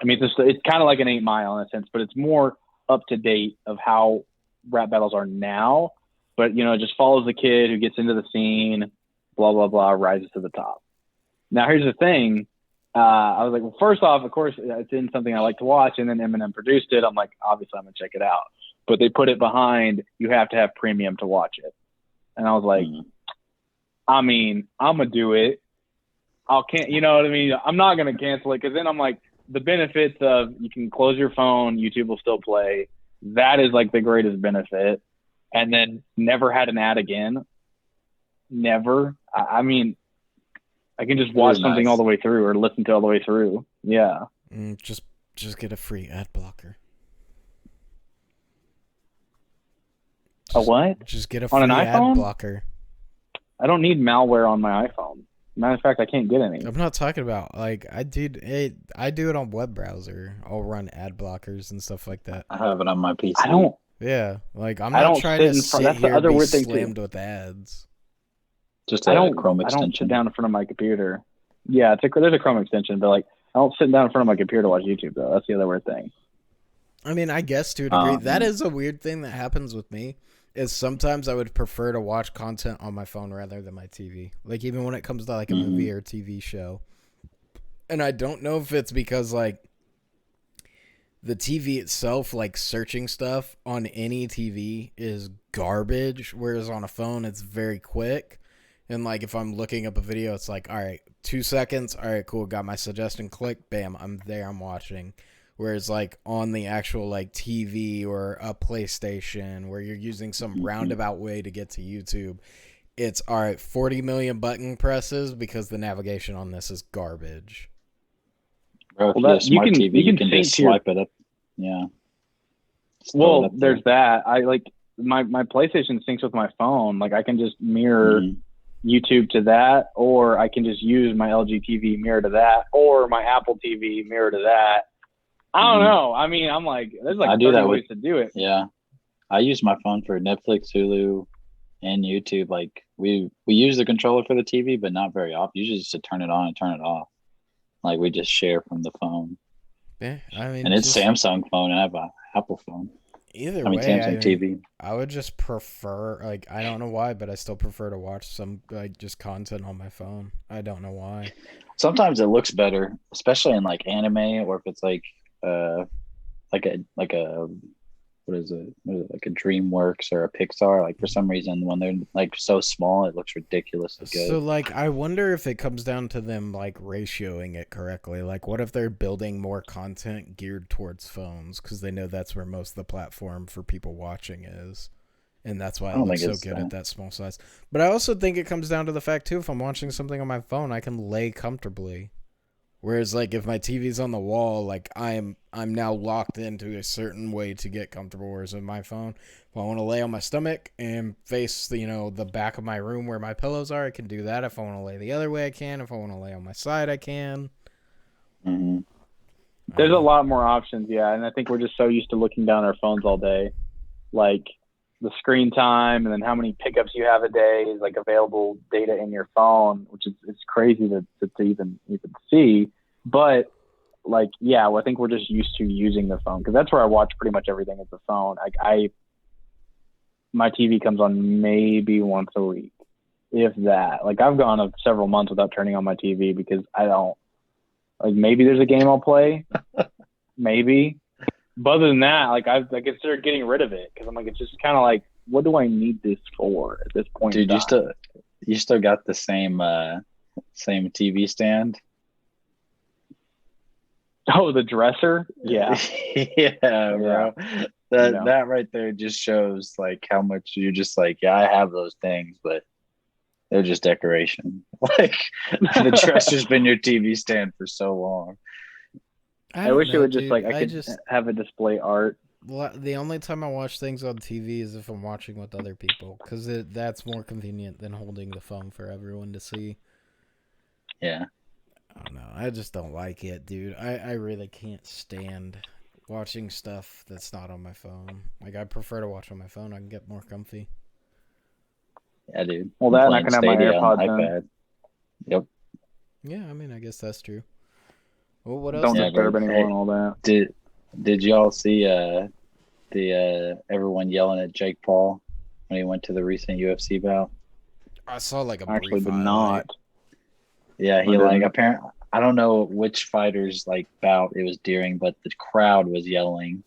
it's kind of like an 8 Mile in a sense, but it's more up to date of how rap battles are now. But, it just follows the kid who gets into the scene, blah, blah, blah, rises to the top. Now, here's the thing. I was like, well, first off, of course, it's in something I like to watch. And then Eminem produced it. I'm like, obviously, I'm going to check it out. But they put it behind, you have to have premium to watch it. And I was like, I'm going to do it. You know what I mean? I'm not going to cancel it, because then I'm like, the benefits of you can close your phone, YouTube will still play. That is like the greatest benefit. And then never had an ad again. Never. I can just watch something all the way through, or listen to all the way through. Yeah. Just get a free ad blocker. A what? Just get a free on an ad iPhone? blocker. I don't need malware on my iPhone. Matter of fact, I can't get any. I'm not talking about I do it on web browser. I'll run ad blockers and stuff like that. I have it on my PC. I don't. Yeah, like I'm I not don't trying sit to in front. sit That's the here and other be weird thing too. slammed with ads. Just I a don't. Chrome I don't extension. sit down in front of my computer. Yeah, there's a Chrome extension, but like I don't sit down in front of my computer to watch YouTube though. That's the other weird thing. I mean, I guess to a degree, that is a weird thing that happens with me. Is sometimes I would prefer to watch content on my phone rather than my TV. Like even when it comes to like a movie or TV show. And I don't know if it's because like the TV itself, like searching stuff on any TV is garbage, whereas on a phone it's very quick. And like if I'm looking up a video, it's like, all right, 2 seconds, all right, cool, got my suggestion, click, bam, I'm there, I'm watching. Whereas like on the actual like TV or a PlayStation where you're using some roundabout way to get to YouTube, it's all right, 40 million button presses because the navigation on this is garbage. Bro, if you have a smart TV, you can just swipe it up. Yeah. Well, there's that. I like my PlayStation syncs with my phone. Like I can just mirror YouTube to that, or I can just use my LG TV mirror to that, or my Apple TV mirror to that. I don't know. I mean, I'm like, there's like 30 ways to do it. Yeah. I use my phone for Netflix, Hulu, and YouTube. Like we use the controller for the TV, but not very often. Usually just to turn it on and turn it off. Like we just share from the phone. Yeah, I mean, and it's Samsung phone, and I have an Apple phone. Either way, Samsung TV. I would just prefer, like, I don't know why, but I still prefer to watch some like just content on my phone. I don't know why. Sometimes it looks better, especially in like anime, or if it's like a what is it like a DreamWorks or a Pixar. Like for some reason, when they're like so small, it looks ridiculously good. So like, I wonder if it comes down to them like ratioing it correctly. Like, what if they're building more content geared towards phones because they know that's where most of the platform for people watching is, and that's why it looks so good at that small size. But I also think it comes down to the fact too, if I'm watching something on my phone, I can lay comfortably. Whereas, like, if my TV's on the wall, like, I'm now locked into a certain way to get comfortable. Whereas with my phone, if I want to lay on my stomach and face the back of my room where my pillows are, I can do that. If I want to lay the other way, I can. If I want to lay on my side, I can. Mm-hmm. There's a lot more options, yeah. And I think we're just so used to looking down our phones all day. Like, the screen time and then how many pickups you have a day is like available data in your phone, which is it's crazy to even see. But like, yeah, well, I think we're just used to using the phone because that's where I watch pretty much everything is the phone. My TV comes on maybe once a week, if that. Like I've gone several months without turning on my TV because I don't like. Maybe there's a game I'll play, maybe. But other than that, like I considered getting rid of it because I'm like, it's just kind of like, what do I need this for at this point? Dude, you still got the same TV stand? Oh, the dresser? Yeah. Yeah, bro. That right there just shows like how much you're just like, yeah, I have those things, but they're just decoration. Like the dresser's been your TV stand for so long. I wish it would just like I could have a display art. Well, the only time I watch things on TV is if I'm watching with other people, because that's more convenient than holding the phone for everyone to see. Yeah. I don't know. I just don't like it, dude. I really can't stand watching stuff that's not on my phone. Like, I prefer to watch on my phone. I can get more comfy. Yeah, dude. Well, that and I can have my AirPods iPad. Yep. Yeah, I mean, I guess that's true. Well, what else? Don't disturb anyone and all that. Did y'all see the everyone yelling at Jake Paul when he went to the recent UFC bout? I saw like a brief actually did highlight. not. Yeah, he like apparently I don't know which fighter's like bout it was during, but the crowd was yelling,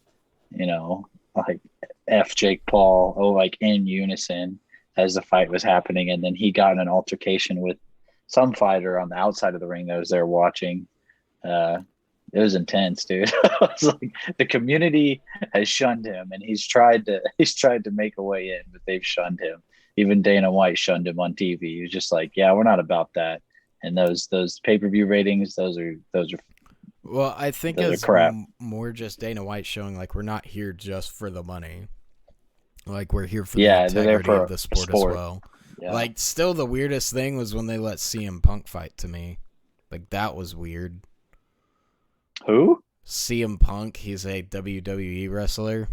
you know, like F Jake Paul, like in unison as the fight was happening, and then he got in an altercation with some fighter on the outside of the ring that was there watching. It was intense, dude. It's like the community has shunned him, and he's tried to make a way in, but they've shunned him. Even Dana White shunned him on TV. He was just like, "Yeah, we're not about that." And those pay-per-view ratings, those are. Well, I think it's more just Dana White showing like we're not here just for the money. Like we're here for the integrity of the sport as well. Yeah. Like still the weirdest thing was when they let CM Punk fight to me. Like that was weird. Who? CM Punk. He's a WWE wrestler.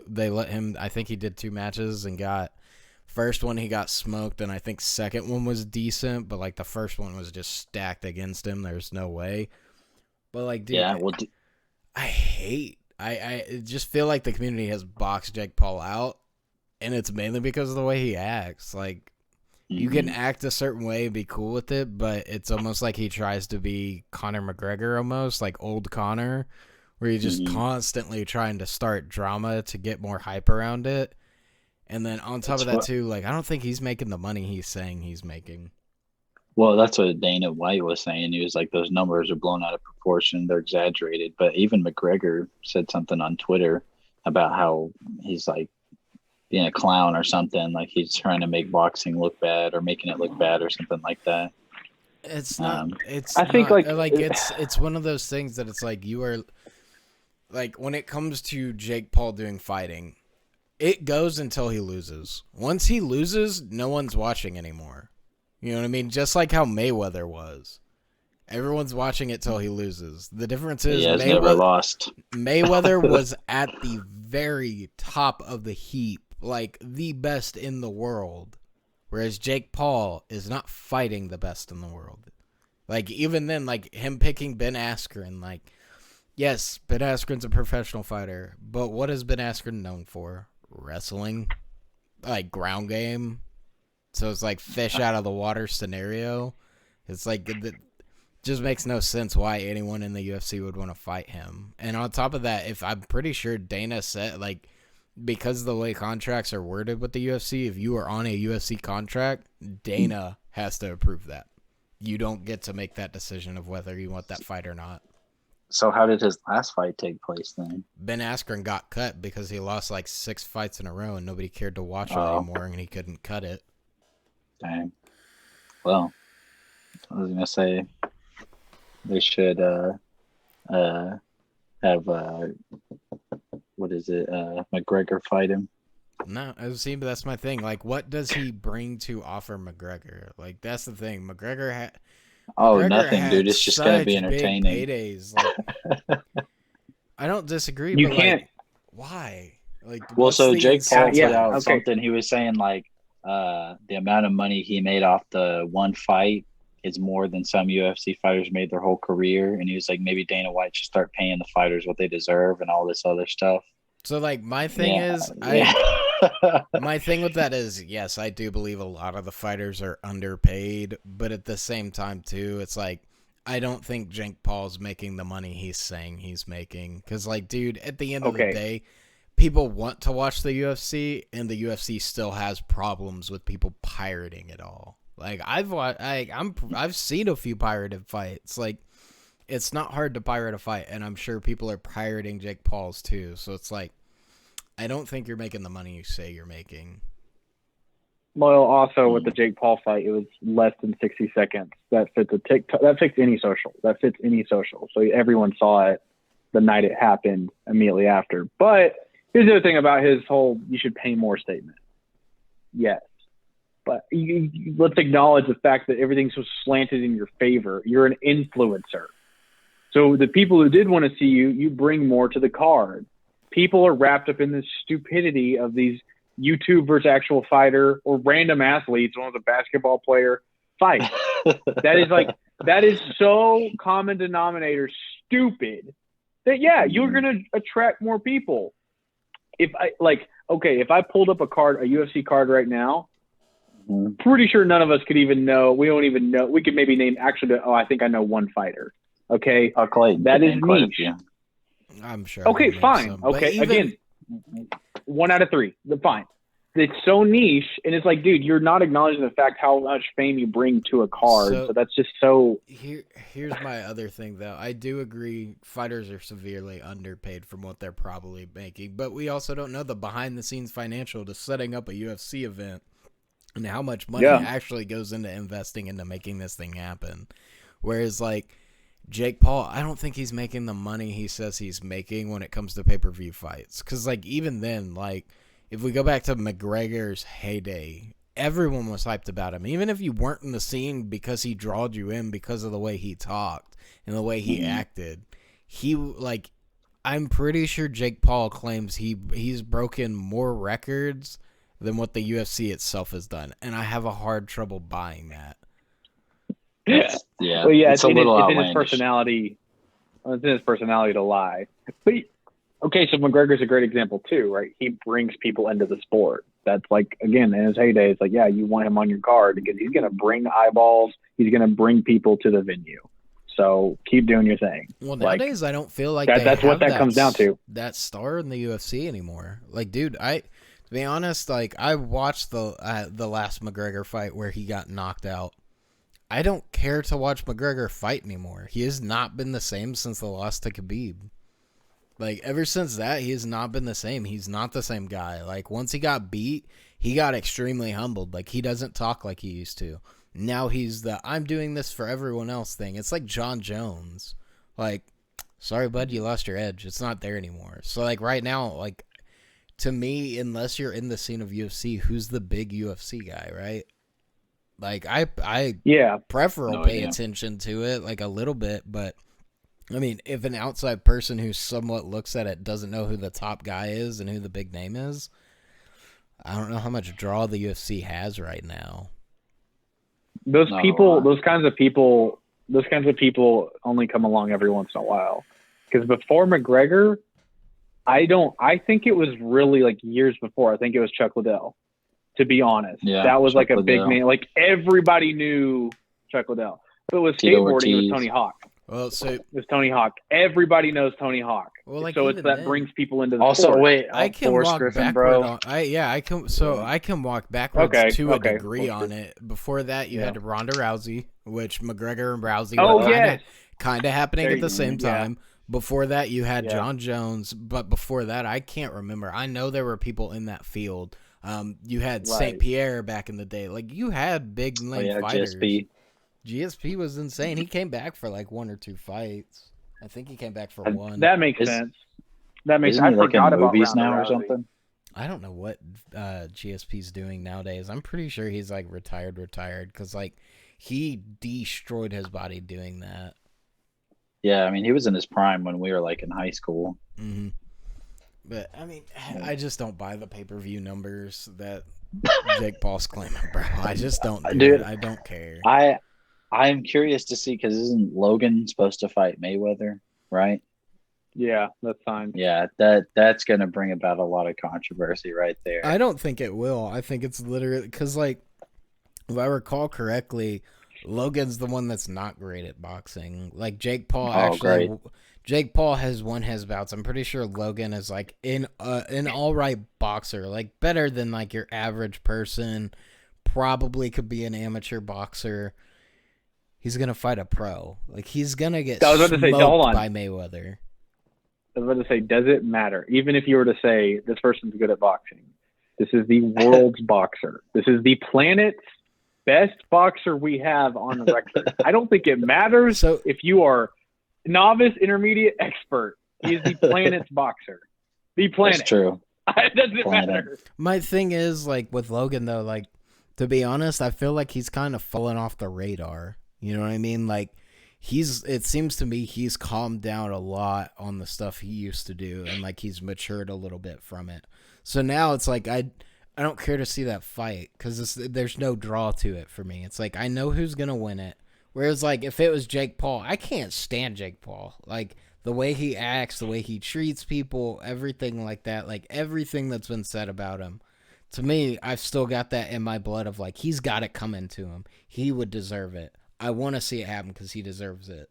They let him. I think he did 2 matches and got first one he got smoked, and I think second one was decent, but like the first one was just stacked against him. There's no way. But like, dude, yeah, I just feel like the community has boxed Jake Paul out, and it's mainly because of the way he acts. Like. You can act a certain way and be cool with it, but it's almost like he tries to be Conor McGregor almost, like old Conor, where he's just constantly trying to start drama to get more hype around it. And then on top of that, too, like I don't think he's making the money he's saying he's making. Well, that's what Dana White was saying. He was like, those numbers are blown out of proportion. They're exaggerated. But even McGregor said something on Twitter about how he's like, being a clown or something, like he's trying to make boxing look bad or making it look bad or something like that. It's not. I think like it's one of those things that it's like you are like when it comes to Jake Paul doing fighting, it goes until he loses. Once he loses, no one's watching anymore. You know what I mean? Just like how Mayweather was. Everyone's watching it till he loses. The difference is he has never lost. Mayweather was at the very top of the heap. Like the best in the world, whereas Jake Paul is not fighting the best in the world. Like even then, like him picking Ben Askren, like yes, Ben Askren's a professional fighter, but what is Ben Askren known for? Wrestling, like ground game. So it's like fish out of the water scenario. It's like it just makes no sense why anyone in the UFC would want to fight him. And on top of that, if I'm pretty sure Dana said like. Because of the way contracts are worded with the UFC, if you are on a UFC contract, Dana has to approve that. You don't get to make that decision of whether you want that fight or not. So how did his last fight take place then? Ben Askren got cut because he lost like 6 fights in a row and nobody cared to watch it anymore and he couldn't cut it. Dang. Well, I was going to say they should have what is it? McGregor fight him. No, see, but that's my thing. Like, what does he bring to offer McGregor? Like, that's the thing. McGregor nothing, dude. It's just gonna be entertaining. Paydays. Like, I don't disagree. You but can't. Like, why? Like, Well, what's so the Jake Paul incentive? put out okay. something. He was saying like the amount of money he made off the one fight is more than some UFC fighters made their whole career. And he was like, maybe Dana White should start paying the fighters what they deserve and all this other stuff. So, like, my thing is, Yeah. my thing with that is, yes, I do believe a lot of the fighters are underpaid, but at the same time, too, it's like, I don't think Jake Paul's making the money he's saying he's making. Because, like, dude, at the end of the day, people want to watch the UFC, and the UFC still has problems with people pirating it all. Like, I've seen a few pirated fights. Like, it's not hard to pirate a fight, and I'm sure people are pirating Jake Paul's too. So it's like, I don't think you're making the money you say you're making. Well, also with the Jake Paul fight, it was less than 60 seconds. That fits a TikTok. That fits any social. So everyone saw it the night it happened immediately after. But here's the other thing about his whole "you should pay more" statement. Yes, but let's acknowledge the fact that everything's so slanted in your favor. You're an influencer. So the people who did want to see you, you bring more to the card. People are wrapped up in the stupidity of these YouTube versus actual fighter or random athletes, one of the basketball player fight. that is so common denominator stupid that, yeah, you're going to attract more people. If I pulled up a UFC card right now, pretty sure none of us could even know. We don't even know. We could maybe name I think I know one fighter. Okay. That is niche. I'm sure. Okay, fine. Some, okay, again, 1 out of 3. Fine. It's so niche, and it's like, dude, you're not acknowledging the fact how much fame you bring to a card. So that's just so. Here's my other thing, though. I do agree fighters are severely underpaid from what they're probably making, but we also don't know the behind-the-scenes financial to setting up a UFC event and how much money actually goes into investing into making this thing happen. Whereas, like, Jake Paul, I don't think he's making the money he says he's making when it comes to pay-per-view fights. Because, like, even then, like, if we go back to McGregor's heyday, everyone was hyped about him. Even if you weren't in the scene because he drawed you in because of the way he talked and the way he acted. I'm pretty sure Jake Paul claims he's broken more records than what the UFC itself has done. And I have a hard trouble buying that. Yeah. Well, yeah, it's a little in outlandish. his personality. It's in his personality to lie. But okay, so McGregor's a great example too, right? He brings people into the sport. That's like, again, in his heyday, it's like, yeah, you want him on your card because he's going to bring eyeballs. He's going to bring people to the venue. So keep doing your thing. Well, nowadays I don't feel like that's what that comes down to. That star in the UFC anymore. Like, dude, to be honest, like, I watched the last McGregor fight where he got knocked out. I don't care to watch McGregor fight anymore. He has not been the same since the loss to Khabib. Like, ever since that, he has not been the same. He's not the same guy. Like, once he got beat, he got extremely humbled. Like, he doesn't talk like he used to. Now he's the I'm doing this for everyone else thing. It's like John Jones. Like, sorry, bud, you lost your edge. It's not there anymore. So, like, right now, like, to me, unless you're in the scene of UFC, who's the big UFC guy, right? Like, I prefer to pay attention to it, like, a little bit, but, I mean, if an outside person who somewhat looks at it doesn't know who the top guy is and who the big name is, I don't know how much draw the UFC has right now. Those kinds of people only come along every once in a while. Because before McGregor, I think it was really like years before. I think it was Chuck Liddell. To be honest, that was Chuck like a big name. Like everybody knew Chuck Liddell. If it was skateboarding, it was Tony Hawk. Well, so it was Tony Hawk. Everybody knows Tony Hawk. Well, like, so that brings people into the also, sport. Wait, I can walk backward. I can walk backwards to a degree on it. Before that, you had Ronda Rousey, which McGregor and Rousey were kind of happening at the same time. Before that, you had John Jones, but before that, I can't remember. I know there were people in that field. You had St. Pierre back in the day. Like, you had big name fighters. GSP was insane. He came back for like 1 or 2 fights. I think he came back for 1. That makes sense. That makes sense. I forgot about movies now Rousey. or something. I don't know what GSP's doing nowadays. I'm pretty sure he's like retired because like he destroyed his body doing that. Yeah, I mean, he was in his prime when we were like in high school. Mm-hmm. But I mean, I just don't buy the pay-per-view numbers that Jake Paul's claiming, bro. I just don't do Dude, it. I don't care. I'm curious to see, because isn't Logan supposed to fight Mayweather, right? Yeah, that's fine. Yeah, that's going to bring about a lot of controversy right there. I don't think it will. I think it's literally because, like, if I recall correctly, Logan's the one that's not great at boxing. Like Jake Paul Great. Jake Paul has won his bouts. I'm pretty sure Logan is like an all right boxer, like better than like your average person. Probably could be an amateur boxer. He's gonna fight a pro. Like he's gonna get smoked by Mayweather. I was about to say, does it matter? Even if you were to say this person's good at boxing, this is the world's boxer. This is the planet's best boxer we have on record. I don't think it matters if you are novice, intermediate, expert. He is the planet's boxer. The planet. That's true. It doesn't matter. My thing is, like, with Logan, though, like, to be honest, I feel like he's kind of fallen off the radar. You know what I mean? Like, it seems to me he's calmed down a lot on the stuff he used to do, and, like, he's matured a little bit from it. So now it's like, I don't care to see that fight, because there's no draw to it for me. It's like, I know who's going to win it. Whereas, like, if it was Jake Paul, I can't stand Jake Paul. Like, the way he acts, the way he treats people, everything like that, like, everything that's been said about him. To me, I've still got that in my blood of, like, he's got it coming to him. He would deserve it. I want to see it happen because he deserves it.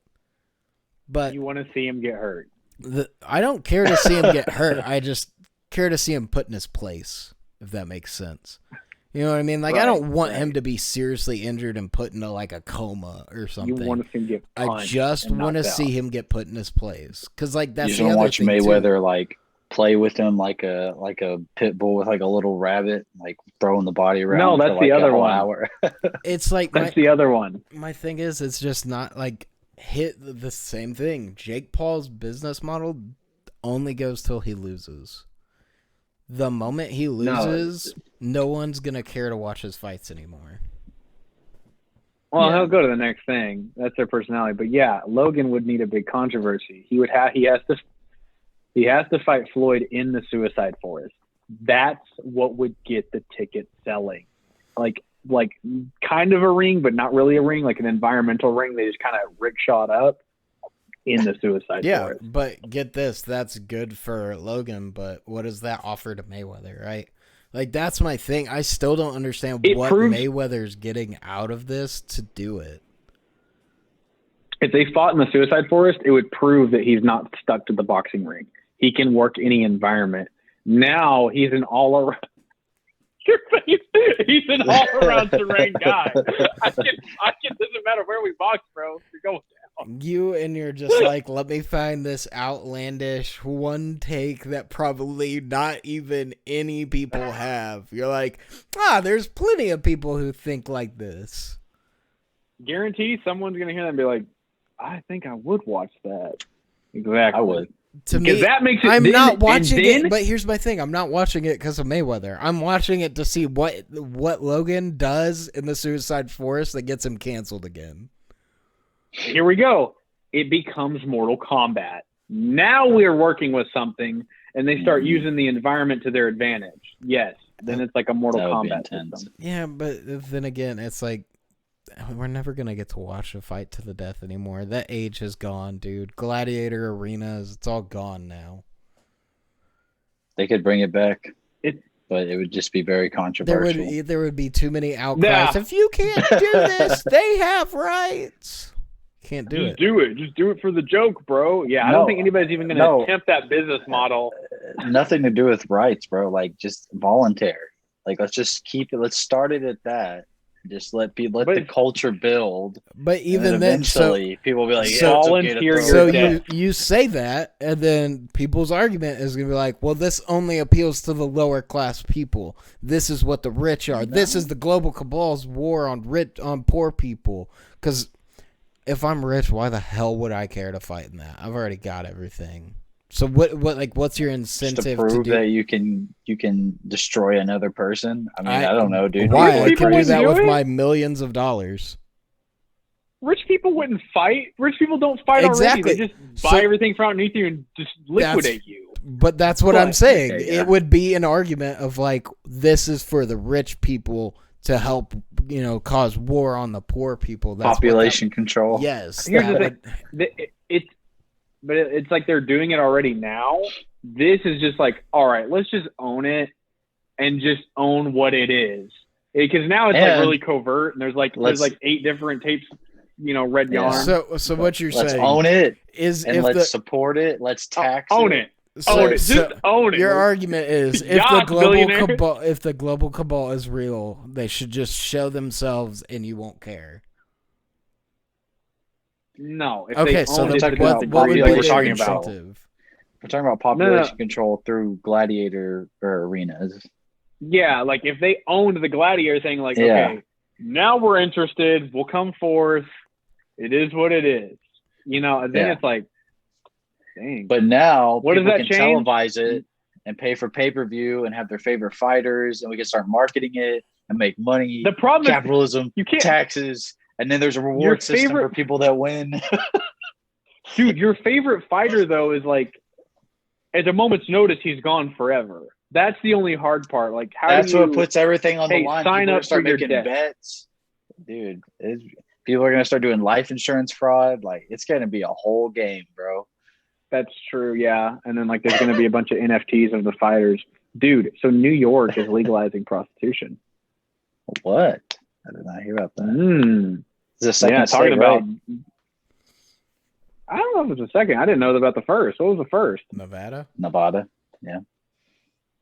But you want to see him get hurt. I don't care to see him get hurt. I just care to see him put in his place, if that makes sense. You know what I mean? Like, I don't want him to be seriously injured and put into, like, a coma or something. You want to see him get punched. I just want to see him get put in his place. Because, like, that's the other thing, too. You just want to watch Mayweather, like, play with him like a pit bull with, like, a little rabbit, like, throwing the body around. No, that's for, like, the other one. Hour. It's like... That's the other one. My thing is, it's just not, like, hit the same thing. Jake Paul's business model only goes till he loses. The moment he loses, no one's going to care to watch his fights anymore. Well, he'll go to the next thing. That's their personality. But yeah, Logan would need a big controversy. He has to fight Floyd in the Suicide Forest. That's what would get the ticket selling. Like kind of a ring, but not really a ring, like an environmental ring. They just kind of rickshawed up in the Suicide Forest. Yeah, but get this, that's good for Logan, but what does that offer to Mayweather, right? Like, that's my thing. I still don't understand what Mayweather's getting out of this to do it. If they fought in the Suicide Forest, it would prove that he's not stuck to the boxing ring. He can work any environment. Now he's an all-around. He's an all-around terrain guy. I can. Doesn't matter where we box, bro. You're going down. You and you're just like, let me find this outlandish one take that probably not even any people have. You're like, there's plenty of people who think like this. Guarantee someone's gonna hear that and be like, I think I would watch that. Exactly. I would. To me, that makes it. I'm not watching it, but here's my thing: I'm not watching it because of Mayweather. I'm watching it to see what Logan does in the Suicide Forest that gets him canceled again. Here we go. It becomes Mortal Kombat. Now we're working with something, and they start using the environment to their advantage. Yes, then it's like a Mortal Kombat system. Yeah, but then again, it's like, we're never going to get to watch a fight to the death anymore. That age is gone, dude. Gladiator arenas, it's all gone now. They could bring it back, but it would just be very controversial. There would be too many outcries. If you can't do this, they have rights. Can't do it. Just do it for the joke, bro. Yeah, I don't think anybody's even going to attempt that business model. Nothing to do with rights, bro. Like, just voluntary. Like, let's just keep it. Let's start it at that. Just let the culture build. But even then, eventually people will be like, volunteer. So you say that, and then people's argument is going to be like, well, this only appeals to the lower class people. This is what the rich are. No. This is the global cabal's war on poor people. Because if I'm rich, why the hell would I care to fight in that? I've already got everything. So what's your incentive to prove that you can destroy another person? I mean, I don't know, dude. Why? I can do that with my millions of dollars. Rich people wouldn't fight. Rich people don't fight already. They just buy everything from underneath you and just liquidate you. But that's what I'm saying. Okay, yeah. It would be an argument of like, this is for the rich people to help, cause war on the poor people. That's Population control. Yes. Here's the thing. It's like they're doing it already now. This is just like, all right, let's just own it and just own what it is. Because now it's like really covert, and there's like 8 different tapes, red yarn. So what you're saying? Let's own it is and let's support it. Let's tax own it. Own it. Just own it. Your argument is if the global cabal is real, they should just show themselves, and you won't care. No. What would be the talking incentive? We're talking about population control through gladiator arenas. Yeah, like if they owned the gladiator thing, like, okay, now we're interested. We'll come forth. It is what it is. And then it's like, dang. But now what does that can televise it and pay for pay-per-view and have their favorite fighters, and we can start marketing it and make money. The problem capitalism, is you can't, taxes, and then there's a reward system for people that win. Dude, your favorite fighter, though, is like, at a moment's notice, he's gone forever. That's the only hard part. Like, that's what puts everything on the line. Sign up start for your making debt. bets. Dude, people are going to start doing life insurance fraud. Like, it's going to be a whole game, bro. That's true, yeah. And then, like, there's going to be a bunch of NFTs of the fighters. Dude, so New York is legalizing prostitution. What? I did not hear about that. Is the second talking about... Right? I don't know if it's the second. I didn't know about the first. What was the first? Nevada, yeah.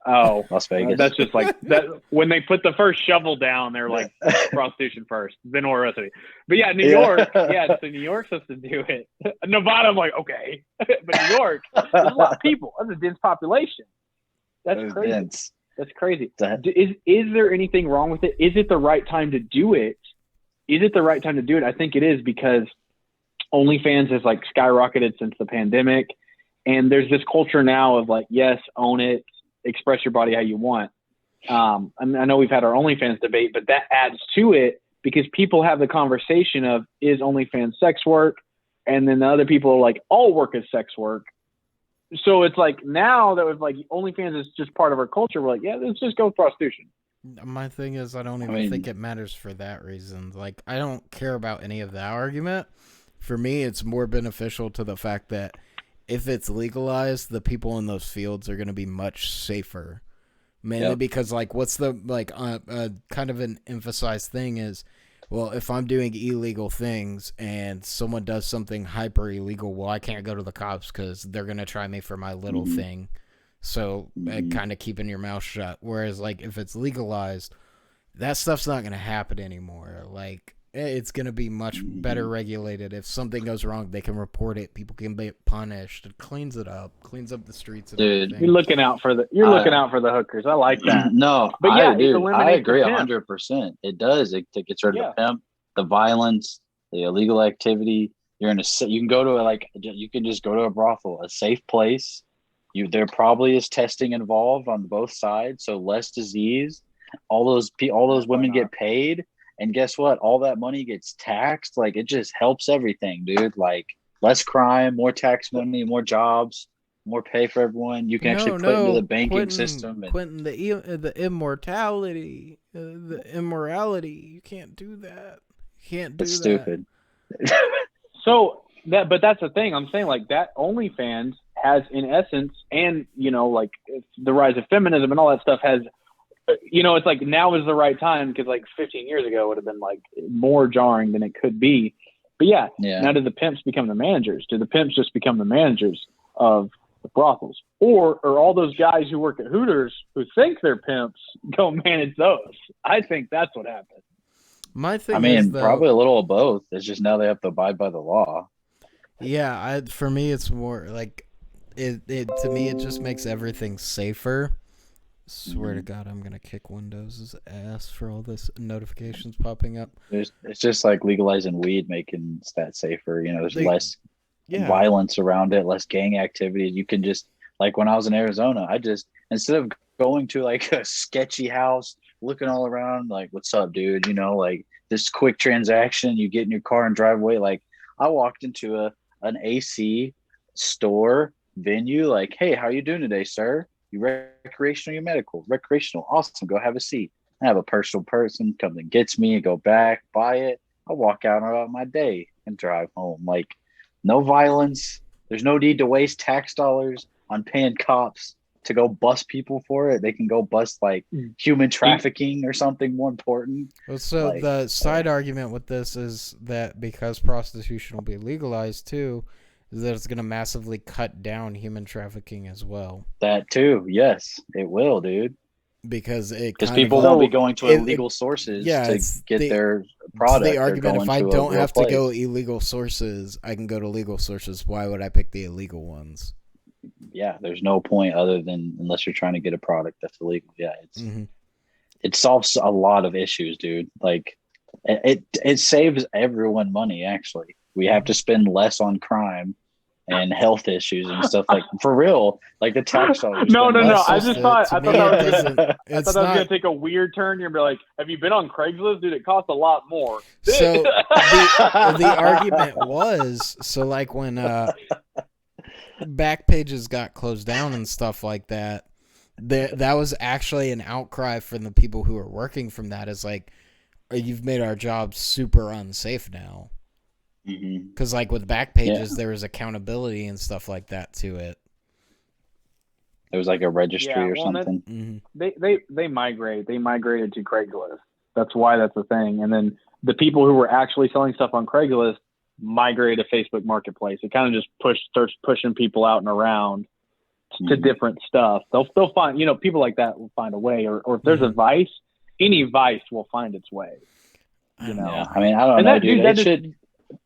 Oh, Las Vegas. That's just like that. When they put the first shovel down, they're like prostitution first, then all the rest of it. But yeah, New York. Yeah, so New York's supposed to do it. Nevada, I'm like, okay, but New York, there's a lot of people. That's a dense population. That's crazy. Dense. That's crazy. Is there anything wrong with it? Is it the right time to do it? I think it is, because OnlyFans has like skyrocketed since the pandemic, and there's this culture now of like, yes, own it. Express your body how you want. I know we've had our OnlyFans debate, but that adds to it because people have the conversation of, is OnlyFans sex work? And then the other people are like, all work is sex work. So it's like, now that we've like OnlyFans is just part of our culture, we're like, yeah, let's just go with prostitution. My thing is, I don't even think it matters for that reason. Like, I don't care about any of that argument. For me, it's more beneficial to the fact that if it's legalized, the people in those fields are going to be much safer. Mainly because, like, what's the, like, kind of an emphasized thing is, well, if I'm doing illegal things and someone does something hyper illegal, well, I can't go to the cops because they're going to try me for my little thing. So, kind of keeping your mouth shut. Whereas, like, if it's legalized, that stuff's not going to happen anymore. Like, it's going to be much better regulated. If something goes wrong, they can report it. People can be punished. It cleans it up. Cleans up the streets. And everything. You're looking out for the hookers. I like that. No, but I agree 100%. It does. It gets rid of the pimp, the violence, the illegal activity. You can go to you can just go to a brothel, a safe place. There probably is testing involved on both sides, so less disease. All those women get paid. And guess what? All that money gets taxed. Like, it just helps everything, dude. Like, less crime, more tax money, more jobs, more pay for everyone. You can actually put into the banking system. Quentin, the immortality, the immorality. You can't do that. You can't do that. It's stupid. But that's the thing. I'm saying, like, that OnlyFans has, in essence, and, like, the rise of feminism and all that stuff has, it's like, now is the right time, because like 15 years ago it would have been like more jarring than it could be. But now do the pimps become the managers? Do the pimps just become the managers of the brothels? Or all those guys who work at Hooters who think they're pimps go manage those? I think that's what happened. My thing is, probably a little of both. It's just now they have to abide by the law. Yeah, for me it's more like it to me it just makes everything safer. Swear to God, I'm gonna kick Windows' ass for all this notifications popping up. It's just like legalizing weed, making that safer. There's less violence around it, less gang activity. You can just, like, when I was in Arizona, I just, instead of going to like a sketchy house, looking all around, like, what's up, dude? Like this quick transaction, you get in your car and drive away. Like, I walked into an AC store venue, like, hey, how you doing today, sir? You recreational, you medical? Recreational, awesome. Go have a seat. I have a personal person comes and gets me and go back, buy it. I'll walk out about my day and drive home. Like, no violence. There's no need to waste tax dollars on paying cops to go bust people for it. They can go bust like human trafficking or something more important. Well, so Like, the side argument with this is that because prostitution will be legalized too, is that it's going to massively cut down human trafficking as well. that too. Yes, it will, dude. Because people won't be going to illegal sources to get their product. The argument, if I don't have to go illegal sources, I can go to legal sources. Why would I pick the illegal ones? Yeah, there's no point other than unless you're trying to get a product that's illegal. Yeah, it solves a lot of issues, dude. Like it saves everyone money. Actually, we have to spend less on crime and health issues and stuff, like, for real, like the tax dollars. No. I thought that was going to take a weird turn. You're going to be like, have you been on Craigslist? Dude, it costs a lot more. So the argument was, so like when back pages got closed down and stuff like that, that was actually an outcry from the people who were working from that. Is like, you've made our job super unsafe now. Because like with back pages, there was accountability and stuff like that to it. There was like a registry or something. They migrated to Craigslist. That's why that's a thing. And then the people who were actually selling stuff on Craigslist migrated to Facebook Marketplace. It kind of just starts pushing people out and around to different stuff. They'll find, people like that will find a way. Or if there's a vice, any vice will find its way. Yeah. I mean, I don't know, dude.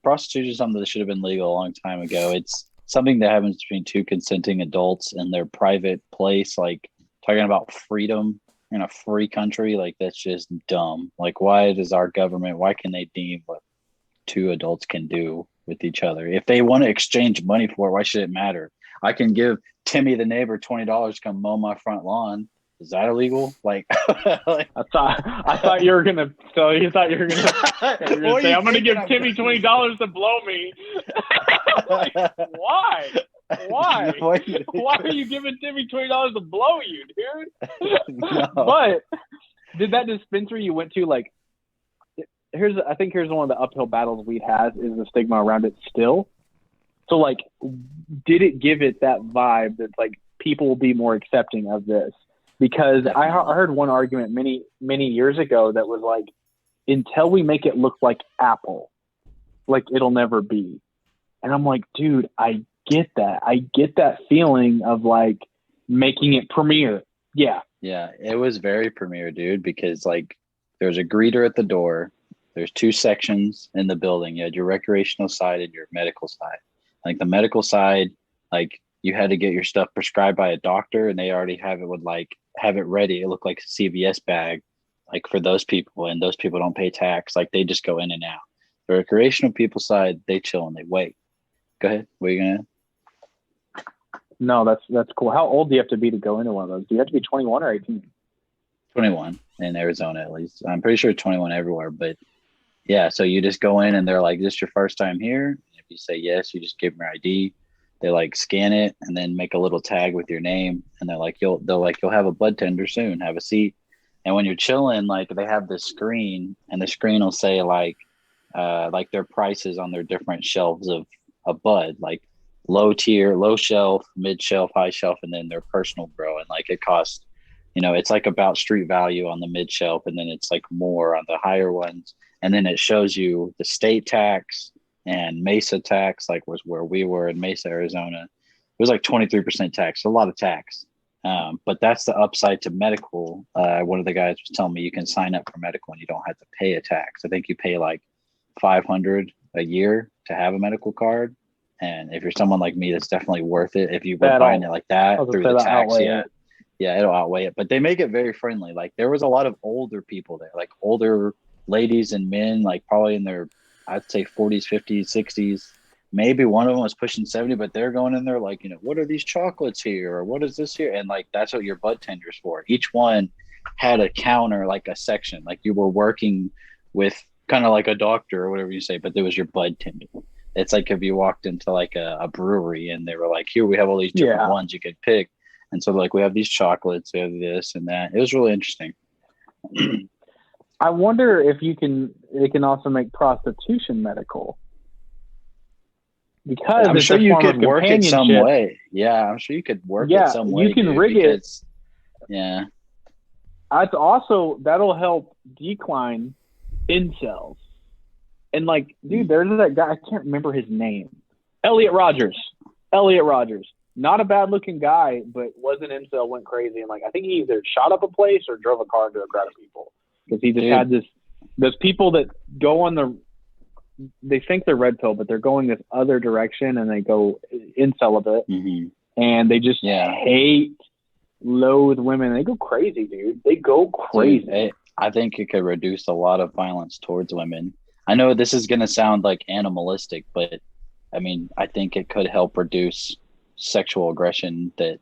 Prostitution is something that should have been legal a long time ago. It's something that happens between two consenting adults in their private place. Like, talking about freedom in a free country, like, that's just dumb. Like, why can they deem what two adults can do with each other? If they want to exchange money for it, why should it matter? I can give Timmy the neighbor $20 to come mow my front lawn. Is that illegal? Like, I thought you were gonna. So you thought you were gonna say, "I'm gonna give Timmy $20 to blow me." Like, why? Why? Why are you giving Timmy $20 to blow you, dude? No. But did that dispensary you went to, like, I think here's one of the uphill battles we have is the stigma around it still. So, like, did it give it that vibe that, like, people will be more accepting of this? Because I heard one argument many years ago that was like, until we make it look like Apple, like, it'll never be. And I'm like, dude, I get that. I get that feeling of, like, making it premier. Yeah. Yeah, it was very premier, dude, because, like, there's a greeter at the door. There's two sections in the building. You had your recreational side and your medical side. Like, the medical side, like, you had to get your stuff prescribed by a doctor, and they already have it ready. It looked like a CVS bag, like, for those people, and those people don't pay tax. Like, they just go in and out. The recreational people side, they chill and they wait. Go ahead. What are you gonna? No, that's cool. How old do you have to be to go into one of those? Do you have to be 21 or 18? 21 in Arizona, at least. I'm pretty sure 21 everywhere, but yeah. So you just go in and they're like, "This is your first time here?" And if you say yes, you just give them your ID. They, like, scan it and then make a little tag with your name, and they're like, you'll have a bud tender soon. Have a seat. And when you're chilling, like, they have this screen, and the screen will say like their prices on their different shelves of a bud, like low tier, low shelf, mid shelf, high shelf, and then their personal grow. And, like, it costs, it's like about street value on the mid shelf, and then it's like more on the higher ones. And then it shows you the state tax and Mesa tax, like, was where we were in Mesa, Arizona. It was like 23% tax, a lot of tax. But that's the upside to medical. One of the guys was telling me you can sign up for medical and you don't have to pay a tax. I think you pay like $500 a year to have a medical card. And if you're someone like me, that's definitely worth it. If you were buying it like that through the tax, yeah, it'll outweigh it. But they make it very friendly. Like, there was a lot of older people there, like older ladies and men, like probably in their, I'd say 40s, 50s, 60s. Maybe one of them was pushing 70, but they're going in there like, what are these chocolates here? Or what is this here? And, like, that's what your bud tender's for. Each one had a counter, like a section, like you were working with kind of like a doctor or whatever you say, but there was your bud tender. it's like if you walked into like a brewery and they were like, here we have all these different ones you could pick. And so like we have these chocolates, we have this and that. It was really interesting. I wonder if it can also make prostitution medical. Because I'm sure you could work it some way. Yeah, I'm sure you could work it some way. You can rig it. Yeah. That'll help decline incels. And like, dude, there's that guy, I can't remember his name. Elliot Rogers. Not a bad looking guy, but was an incel, went crazy, and like I think he either shot up a place or drove a car into a crowd of people. Because he just had those people that go on they think they're red pill, but they're going this other direction and they go incel a bit. Mm-hmm. And they just loathe women. They go crazy, dude. They go crazy. Dude, I think it could reduce a lot of violence towards women. I know this is going to sound like animalistic, but I mean, I think it could help reduce sexual aggression that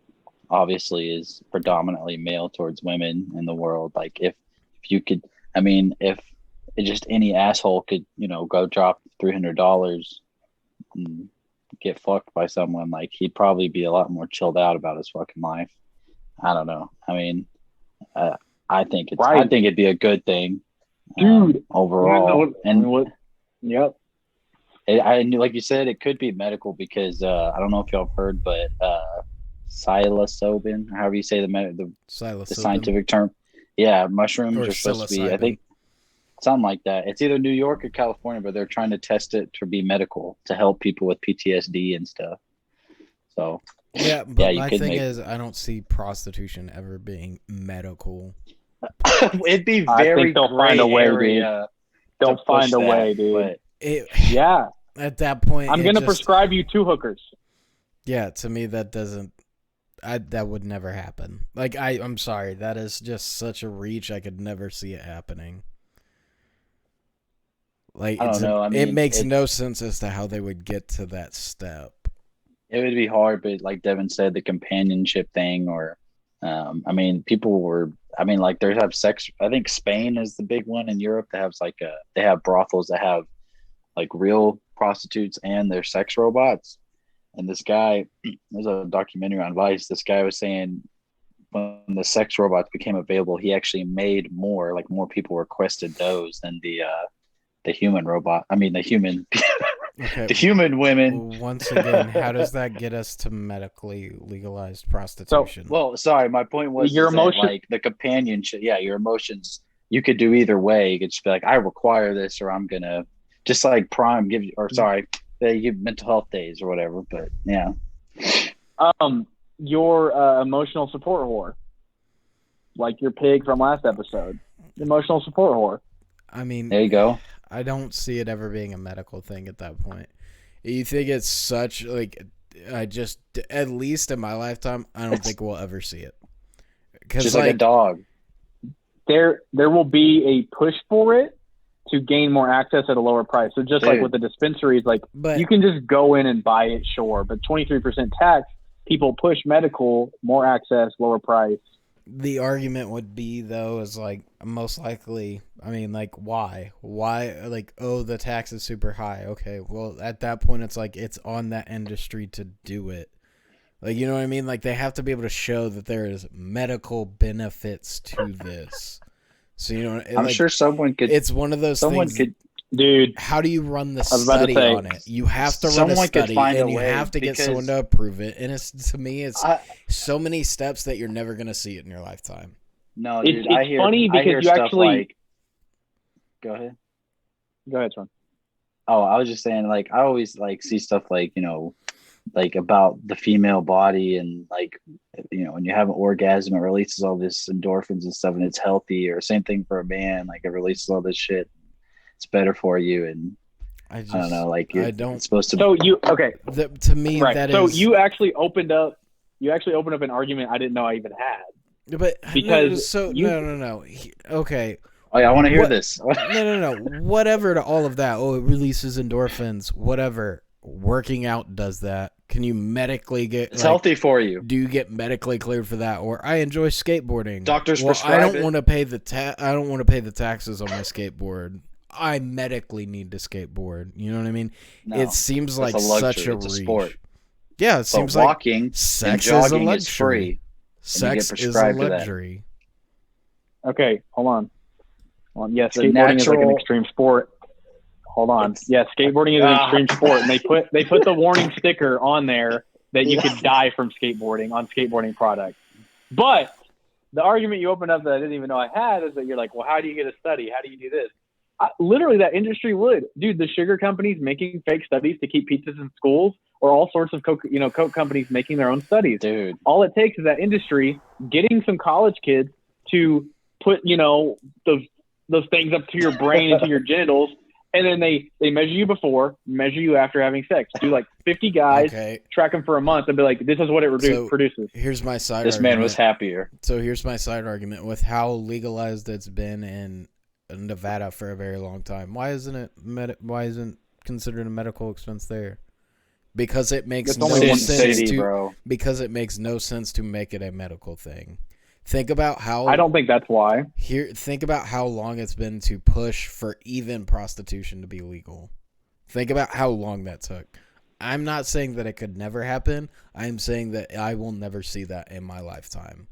obviously is predominantly male towards women in the world. Like if you could, I mean, if just any asshole could, go drop $300 and get fucked by someone, like he'd probably be a lot more chilled out about his fucking life. I don't know. I mean, I think it'd be a good thing, dude. Overall, Yep. I knew, like you said, it could be medical because I don't know if y'all have heard, but psilocybin, however you say the scientific term, mushrooms are supposed to be, I think, something like that. It's either New York or California, but they're trying to test it to be medical to help people with PTSD and stuff. So yeah, but my thing is, I don't see prostitution ever being medical. It'd be very they'll find a way, dude. They'll find a way, dude. At that point, I'm gonna prescribe you 2 hookers. Yeah, to me that doesn't. That would never happen. Like I'm sorry, that is just such a reach. I could never see it happening. Like I don't know. I mean, it makes no sense as to how they would get to that step. It would be hard, but like Devin said, the companionship thing, or I mean, people were. I mean, like they have sex. I think Spain is the big one in Europe that has they have brothels that have like real prostitutes and their sex robots. And this guy, there's a documentary on Vice. This guy was saying when the sex robots became available, he actually made more people requested those than the human robot. I mean, the human, the human women. Once again, how does that get us to medically legalized prostitution? Sorry, my point was your emotion, like the companionship. Yeah, your emotions. You could do either way. You could just be like, I require this, or I'm gonna just like Prime give you, or sorry, they give mental health days or whatever. But yeah, your emotional support whore, like your pig from last episode, emotional support whore. I mean, there you go. I don't see it ever being a medical thing at that point. You think it's such like at least in my lifetime, I don't think we'll ever see it. Just like a dog. There will be a push for it to gain more access at a lower price. So just like with the dispensaries, you can just go in and buy it, sure. But 23% tax, people push medical, more access, lower price. The argument would be, though, is like most likely, I mean, like, why? Why, like, oh, the tax is super high. Okay, well, at that point, it's like it's on that industry to do it. Like, you know what I mean? Like, they have to be able to show that there is medical benefits to this. So, you know, I'm sure someone could. It's one of those things. Dude, how do you run the study on it? You have to run a study, and you have to get someone to approve it. And to me, it's so many steps that you're never going to see it in your lifetime. No, dude, it's funny because you actually. Go ahead. Go ahead, Sean. Oh, I was just saying, like, I always see stuff like, like about the female body and like, when you have an orgasm, it releases all this endorphins and stuff, and it's healthy. Or same thing for a man, like it releases all this shit. It's better for you, and I don't know, like it's supposed to. So you to me, right. That so is. You actually opened up an argument I didn't know I even had. But because no. Okay. Oh yeah, I want to hear this. No. Whatever to all of that. Oh, it releases endorphins. Whatever. Working out does that. Can you medically get? It's healthy for you. Do you get medically cleared for that? Or I enjoy skateboarding. Doctors prescribe I don't want to pay the I don't want to pay the taxes on my skateboard. I medically need to skateboard. You know what I mean? No, it seems like a luxury. such a It's a reach. sport. Yeah, it seems like walking sex and is a jogging luxury. is free. Sex is a prescribed for that. luxury. Okay, hold on. Yeah, The skateboarding is like an natural- extreme sport. Hold on. Yeah, skateboarding is an extreme sport, and they put the warning sticker on there that you could die from skateboarding on skateboarding products. But the argument you opened up that I didn't even know I had is that you're like, well, how do you get a study? How do you do this? Literally, that industry would. Dude, the sugar companies making fake studies to keep pizzas in schools, or all sorts of Coke companies making their own studies. Dude. All it takes is that industry getting some college kids to put, those things up to your brain and to your genitals, and then they measure you before, measure you after having sex. Do like 50 guys, track them for a month, and be like, this is what it produces. Here's my side This argument. man was happier. So here's my side argument with how legalized it's been in Nevada for a very long time. Why isn't considered a medical expense there? Because it makes no sense because it makes no sense to make it a medical thing. Think about how I don't think that's why. Think about how long it's been to push for even prostitution to be legal. Think about how long that took. I'm not saying that it could never happen. I'm saying that I will never see that in my lifetime.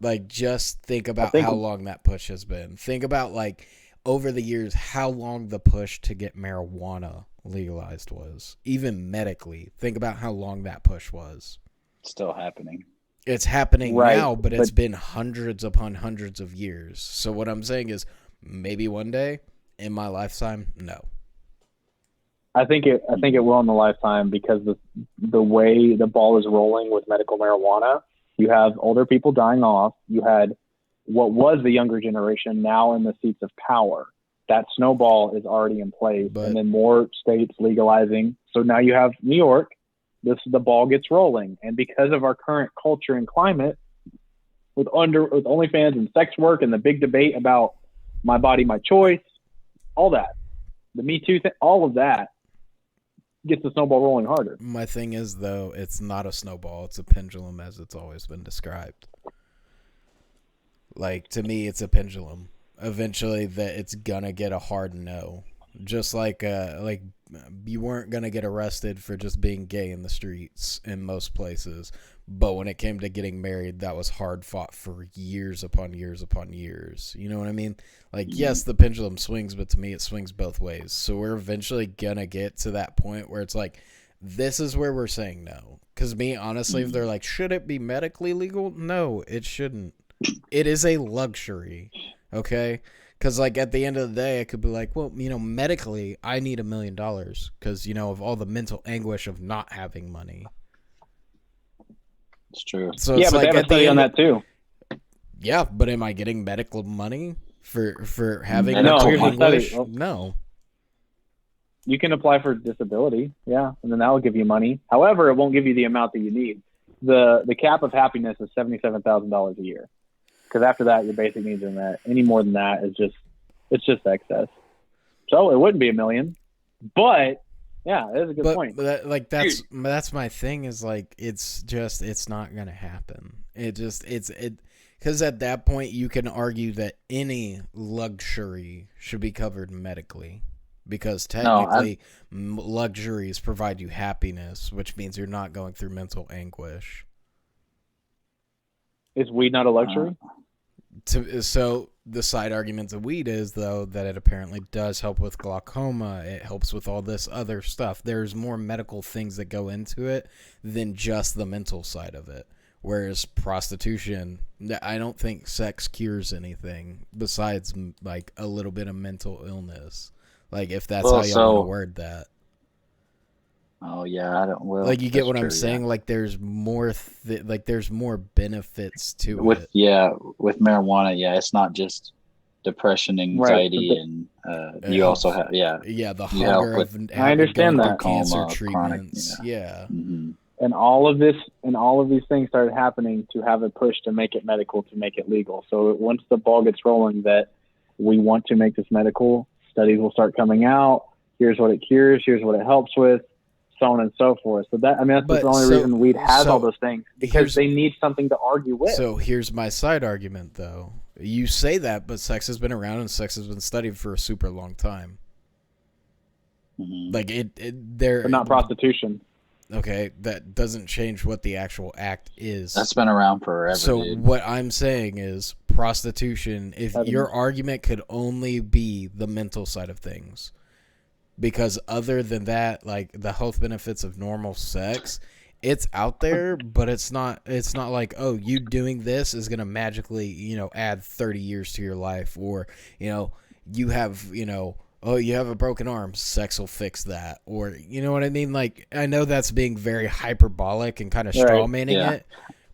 Like, just think about how long that push has been. Think about, like, over the years, how long the push to get marijuana legalized was. Even medically. Think about how long that push was. Still happening. It's happening now, but it's been hundreds upon hundreds of years. So what I'm saying is, maybe one day in my lifetime, no. I think it will in the lifetime, because the way the ball is rolling with medical marijuana, you have older people dying off. You had what was the younger generation now in the seats of power. That snowball is already in place, and then more states legalizing. So now you have New York. The ball gets rolling, and because of our current culture and climate, with OnlyFans and sex work and the big debate about my body, my choice, all that, the Me Too thing, all of that gets the snowball rolling harder. My thing is, though, it's not a snowball; it's a pendulum, as it's always been described. Like, to me, it's a pendulum. Eventually, that it's gonna get a hard no. Just like you weren't going to get arrested for just being gay in the streets in most places. But when it came to getting married, that was hard fought for years upon years upon years. You know what I mean? Like, yes, the pendulum swings, but to me, it swings both ways. So we're eventually going to get to that point where it's like, this is where we're saying no. Because me, honestly, if they're like, should it be medically legal? No, it shouldn't. It is a luxury. Okay? Because, like, at the end of the day, I could be like, well, medically, I need $1 million because, of all the mental anguish of not having money. It's true. So it's but they have a study on that, too. Yeah, but am I getting medical money for having mental anguish? No. You can apply for disability, yeah, and then that will give you money. However, it won't give you the amount that you need. The cap of happiness is $77,000 a year. Because after that, your basic needs are met. Any more than that is just excess. So it wouldn't be $1 million, but yeah, it is a good point. But that's my thing. Is like it's not gonna happen. Because at that point you can argue that any luxury should be covered medically, because technically luxuries provide you happiness, which means you're not going through mental anguish. Is weed not a luxury? So the side argument of weed is, though, that it apparently does help with glaucoma. It helps with all this other stuff. There's more medical things that go into it than just the mental side of it. Whereas prostitution, I don't think sex cures anything besides like a little bit of mental illness. Like, if that's how you want to word that. Oh yeah, I don't. Well, like, you get what I'm saying. Yeah. Like, there's more. There's more benefits to it. With marijuana, yeah, it's not just depression, anxiety, and you also have the hunger of I understand that cancer treatments, chronic, Mm-hmm. And all of these things started happening to have a push to make it medical, to make it legal. So once the ball gets rolling, that we want to make this medical, studies will start coming out. Here's what it cures. Here's what it helps with. So on and so forth. So that's the only reason weed has all those things, because they need something to argue with. So here's my side argument, though, You say that, but sex has been around and sex has been studied for a super long time. Mm-hmm. Like there, but not prostitution. Okay, that doesn't change what the actual act is. That's been around forever. So dude. what I'm saying is prostitution, if your argument could only be the mental side of things, because other than that, like the health benefits of normal sex, it's out there, but it's not like, oh, you doing this is going to magically, add 30 years to your life, or, you have, oh, you have a broken arm, sex will fix that. Or, you know what I mean? Like, I know that's being very hyperbolic and kind of straw-manning it,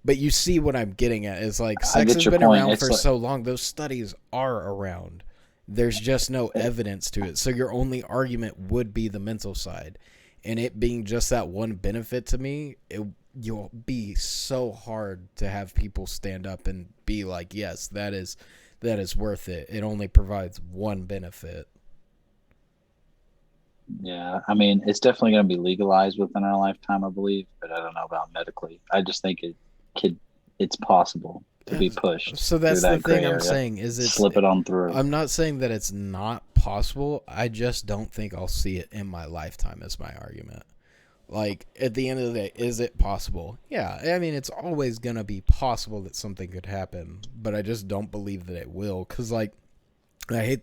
but you see what I'm getting at. Is like, sex has been around for so long. Those studies are around. There's just no evidence to it. So your only argument would be the mental side. And it being just that one benefit to me, you'll be so hard to have people stand up and be like, yes, that is worth it. It only provides one benefit. Yeah, I mean, it's definitely going to be legalized within our lifetime, I believe, but I don't know about medically. I just think it's possible to be pushed. So that's the thing I'm saying is slip it on through. I'm not saying that it's not possible. I just don't think I'll see it in my lifetime is my argument. Like, at the end of the day, is it possible? Yeah, I mean, it's always going to be possible that something could happen, but I just don't believe that it will, because, like, I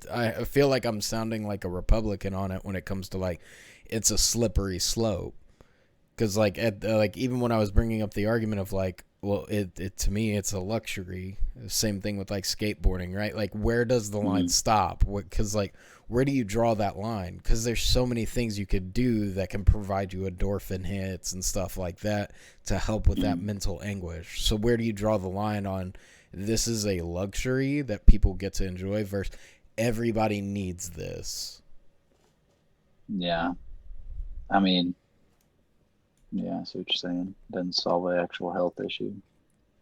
feel like I'm sounding like a Republican on it when it comes to, like, it's a slippery slope. Because, like, even when I was bringing up the argument of, like, well, it to me, it's a luxury. Same thing with, like, skateboarding, right? Like, where does the line stop? Because, like, where do you draw that line? Because there's so many things you could do that can provide you endorphin hits and stuff like that to help with that mental anguish. So where do you draw the line on this is a luxury that people get to enjoy versus everybody needs this? Yeah. I mean, yeah, I see what you're saying. Doesn't solve the actual health issue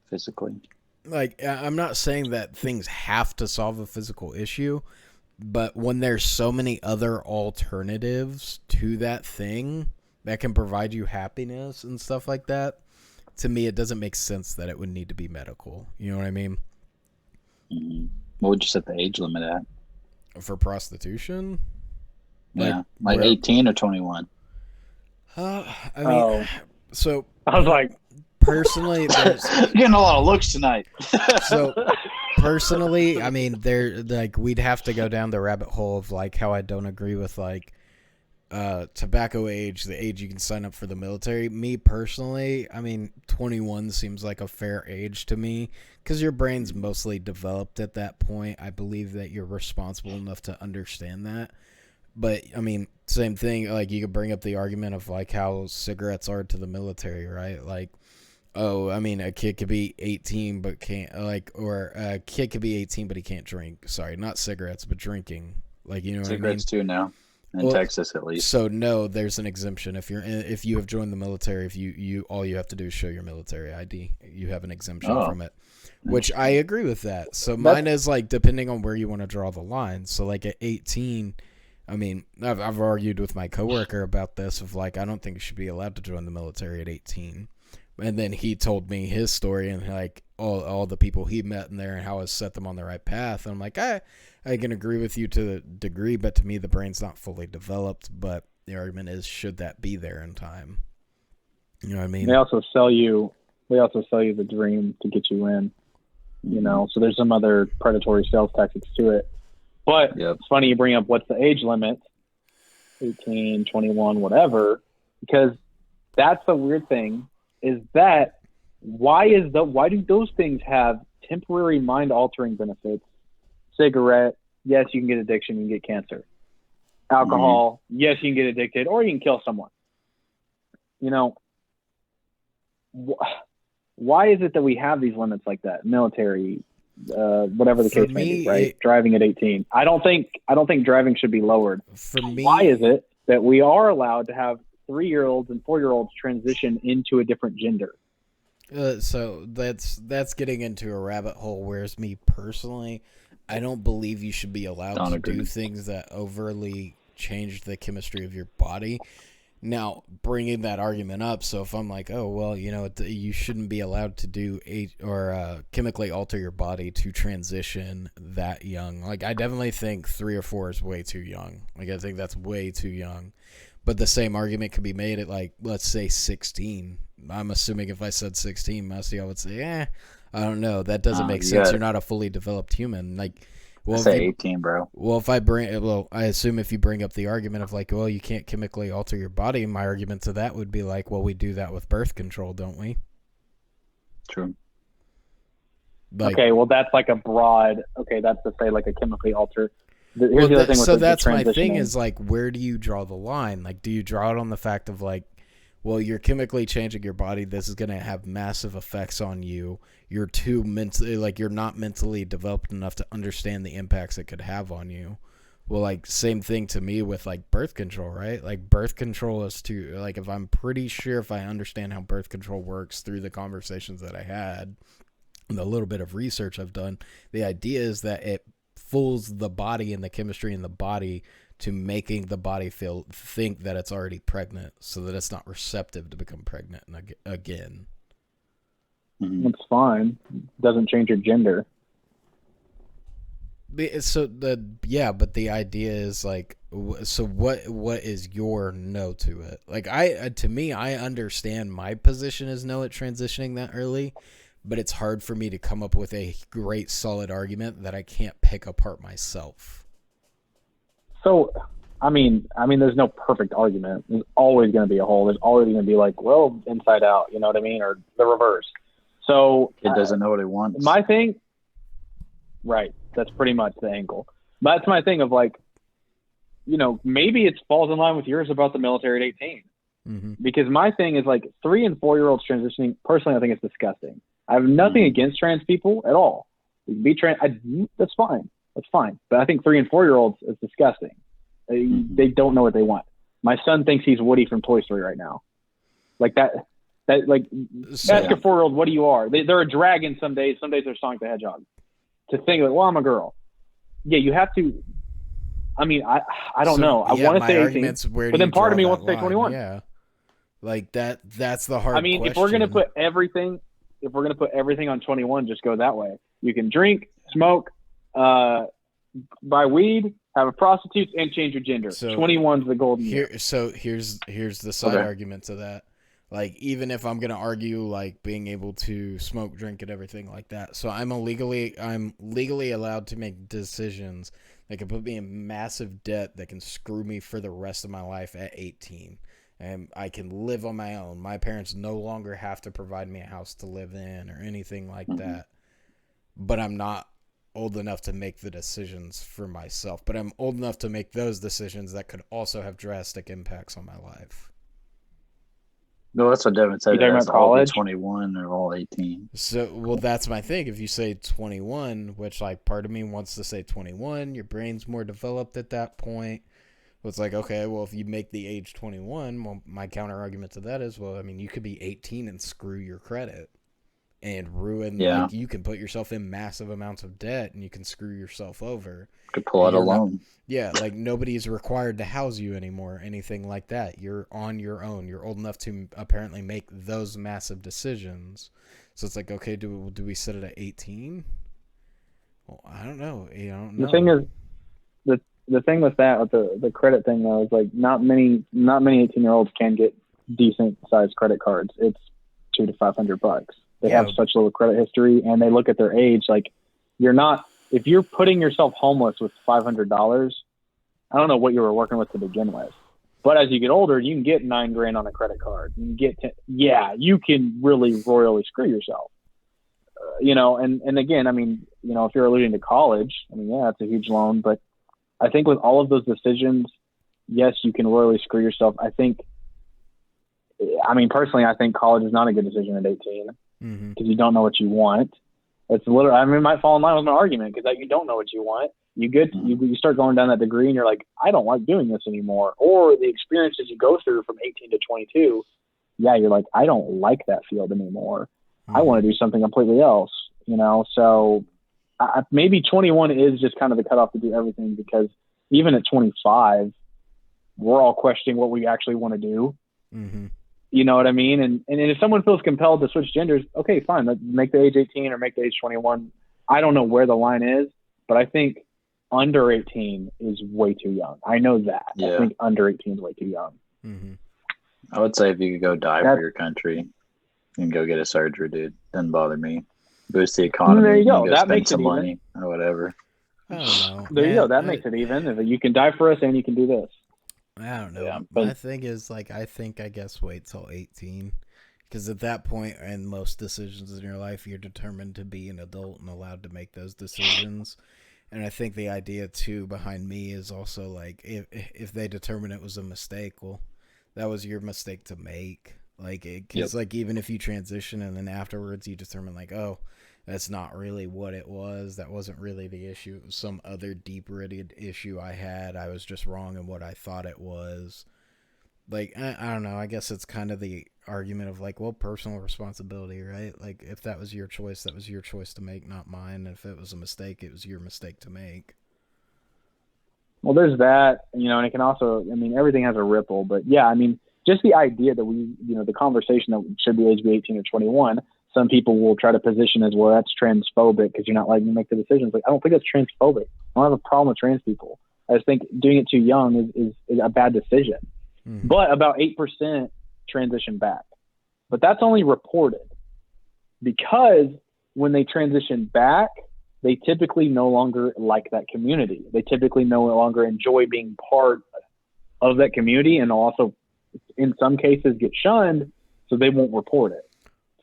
physically. Like, I'm not saying that things have to solve a physical issue, but when there's so many other alternatives to that thing that can provide you happiness and stuff like that, to me, it doesn't make sense that it would need to be medical. You know what I mean? Mm-hmm. What would you set the age limit at? For prostitution? Yeah, like 18 or 21? So I was like, personally, there's getting a lot of looks tonight. So personally, I mean, we'd have to go down the rabbit hole of like how I don't agree with like tobacco age, the age you can sign up for the military. Me personally, I mean, 21 seems like a fair age to me because your brain's mostly developed at that point. I believe that you're responsible enough to understand that. But, I mean, same thing, like, you could bring up the argument of, like, how cigarettes are to the military, right? Like, oh, I mean, a kid could be 18 but can't, like, or a kid could be 18 but he can't drink. Sorry, not cigarettes, but drinking. Like, you know what I mean? Cigarettes too now, in Texas at least. So, no, there's an exemption. If you have joined the military, if you all you have to do is show your military ID. You have an exemption from it. Which I agree with that. So, mine is, like, depending on where you want to draw the line. So, like, at 18... I mean, I've argued with my coworker about this of like, I don't think you should be allowed to join the military at 18. And then he told me his story and like all the people he met in there and how it set them on the right path. And I'm like, I can agree with you to the degree, but to me, the brain's not fully developed. But the argument is, should that be there in time? You know what I mean? They also sell you the dream to get you in, you know, so there's some other predatory sales tactics to it. But It's funny you bring up what's the age limit, 18, 21, whatever, because that's the weird thing is that why do those things have temporary mind-altering benefits? Cigarette, yes, you can get addiction, you can get cancer. Alcohol, yes, you can get addicted, or you can kill someone. You know, why is it that we have these limits like that? Military, whatever the case may be, right? Driving at 18. I don't think driving should be lowered. For me, why is it that we are allowed to have 3-year-olds and 4-year-olds transition into a different gender? So that's getting into a rabbit hole. Whereas me personally, I don't believe you should be allowed to do things that overly change the chemistry of your body. Now, bringing that argument up, so if I'm like, oh, well, you shouldn't be allowed to do chemically alter your body to transition that young. Like, I definitely think 3 or 4 is way too young. Like, I think that's way too young. But the same argument could be made at, like, let's say 16. I'm assuming if I said 16, most of y'all would say, I don't know. That doesn't make sense. You're not a fully developed human. Like, well, I say 18, bro. Well, I assume if you bring up the argument of like, well, you can't chemically alter your body, my argument to that would be like, well, we do that with birth control, don't we? True. Like, okay, well, that's like a broad. Okay, that's to say like a chemically alter. Here's the other thing with so the that's my thing transitioning. is like, where do you draw the line? Like, do you draw it on the fact of like, well, you're chemically changing your body. This is going to have massive effects on you. You're too mentally, like, you're not mentally developed enough to understand the impacts it could have on you. Well, like, same thing to me with, like, birth control, right? Like, birth control is to, like, if I'm pretty sure if I understand how birth control works through the conversations that I had and the little bit of research I've done, the idea is that it fools the body and the chemistry in the body to making the body think that it's already pregnant so that it's not receptive to become pregnant again. It's fine. Doesn't change your gender. So but the idea is like, so what is your no to it? Like, to me, I understand my position is no at transitioning that early, but it's hard for me to come up with a great solid argument that I can't pick apart myself. So, I mean, there's no perfect argument. There's always going to be a hole. There's always going to be like, well, inside out, you know what I mean? Or the reverse. So it doesn't know what it wants. My thing, right. That's pretty much the angle. That's my thing of like, maybe it falls in line with yours about the military at 18. Mm-hmm. Because my thing is like 3 and 4 year olds transitioning. Personally, I think it's disgusting. I have nothing against trans people at all. Be trans. That's fine. That's fine. But I think 3 and 4 year olds is disgusting. They don't know what they want. My son thinks he's Woody from Toy Story right now. Like that like ask a 4 year old what you are. They're a dragon some days. Some days they're Sonic the Hedgehog. To think like, well, I'm a girl. Yeah, you have to. I mean, I don't know. I want to say 18, but then part of me wants to say 21. Yeah, like that's the hard. I mean, question. if we're gonna put everything on 21, just go that way. You can drink, smoke, buy weed, have a prostitute, and change your gender. So 21's the golden year. So here's the side argument to that. Like, even if I'm going to argue, like, being able to smoke, drink, and everything like that. So I'm legally allowed to make decisions that can put me in massive debt that can screw me for the rest of my life at 18. And I can live on my own. My parents no longer have to provide me a house to live in or anything like that. But I'm not old enough to make the decisions for myself. But I'm old enough to make those decisions that could also have drastic impacts on my life. No, that's what Devin said. You're talking about college? 21 or all 18. So, well, that's my thing. If you say 21, which, like, part of me wants to say 21, your brain's more developed at that point. Well, it's like, okay, well, if you make the age 21, well, my counter argument to that is, well, I mean, you could be 18 and screw your credit and ruin, like, you can put yourself in massive amounts of debt and you can screw yourself over. Could pull out a loan. Yeah, like, nobody's required to house you anymore, anything like that. You're on your own. You're old enough to apparently make those massive decisions. So it's like, okay, do we set it at 18? Well, I don't know. The thing is, the thing with that, with the credit thing, though, is like not many 18-year-olds can get decent sized credit cards. It's $200 to $500. They have such little credit history, and they look at their age. Like, if you're putting yourself homeless with $500, I don't know what you were working with to begin with. But as you get older, you can get $9,000 on a credit card. You can get you can really royally screw yourself. And again, I mean, if you're alluding to college, I mean, yeah, it's a huge loan. But I think with all of those decisions, yes, you can royally screw yourself. Personally, I think college is not a good decision at 18 because you don't know what you want. It's literally, I mean, it might fall in line with my argument because you don't know what you want. You start going down that degree and you're like, I don't like doing this anymore. Or the experiences you go through from 18 to 22, you're like, I don't like that field anymore. I want to do something completely else, So maybe 21 is just kind of the cutoff to do everything because even at 25, we're all questioning what we actually want to do. Mm-hmm. You know what I mean? And if someone feels compelled to switch genders, okay, fine. Let's make the age 18 or make the age 21. I don't know where the line is, but I think under 18 is way too young. I know that. Yeah. I think under 18 is way too young. Mm-hmm. I would say if you could go die for your country and go get a surgery, dude, doesn't bother me. Boost the economy. There you go. That That spend makes some it even. money or whatever. I don't know. There you Man, go. That makes it even. If you can die for us and you can do this. I don't know. Yeah, but My thing is, like, I guess wait till 18. Because at that point, in most decisions in your life, you're determined to be an adult and allowed to make those decisions. And I think the idea, too, behind me is also, like, if they determine it was a mistake, well, that was your mistake to make. Like, because, like, even if you transition and then afterwards you determine, like, oh, that's not really what it was. That wasn't really the issue. It was some other deep-rooted issue I had. I was just wrong in what I thought it was. Like, I don't know. I guess it's kind of the argument of, like, well, personal responsibility, right? Like, if that was your choice, that was your choice to make, not mine. And if it was a mistake, it was your mistake to make. Well, there's that, and it can also, everything has a ripple. But, yeah, just the idea that the conversation that should the age be 18 or 21, some people will try to position as, well, that's transphobic because you're not letting them make the decisions. Like, I don't think that's transphobic. I don't have a problem with trans people. I just think doing it too young is a bad decision. Mm-hmm. But about 8% transition back. But that's only reported because when they transition back, they typically no longer like that community. They typically no longer enjoy being part of that community, and also in some cases get shunned, so they won't report it.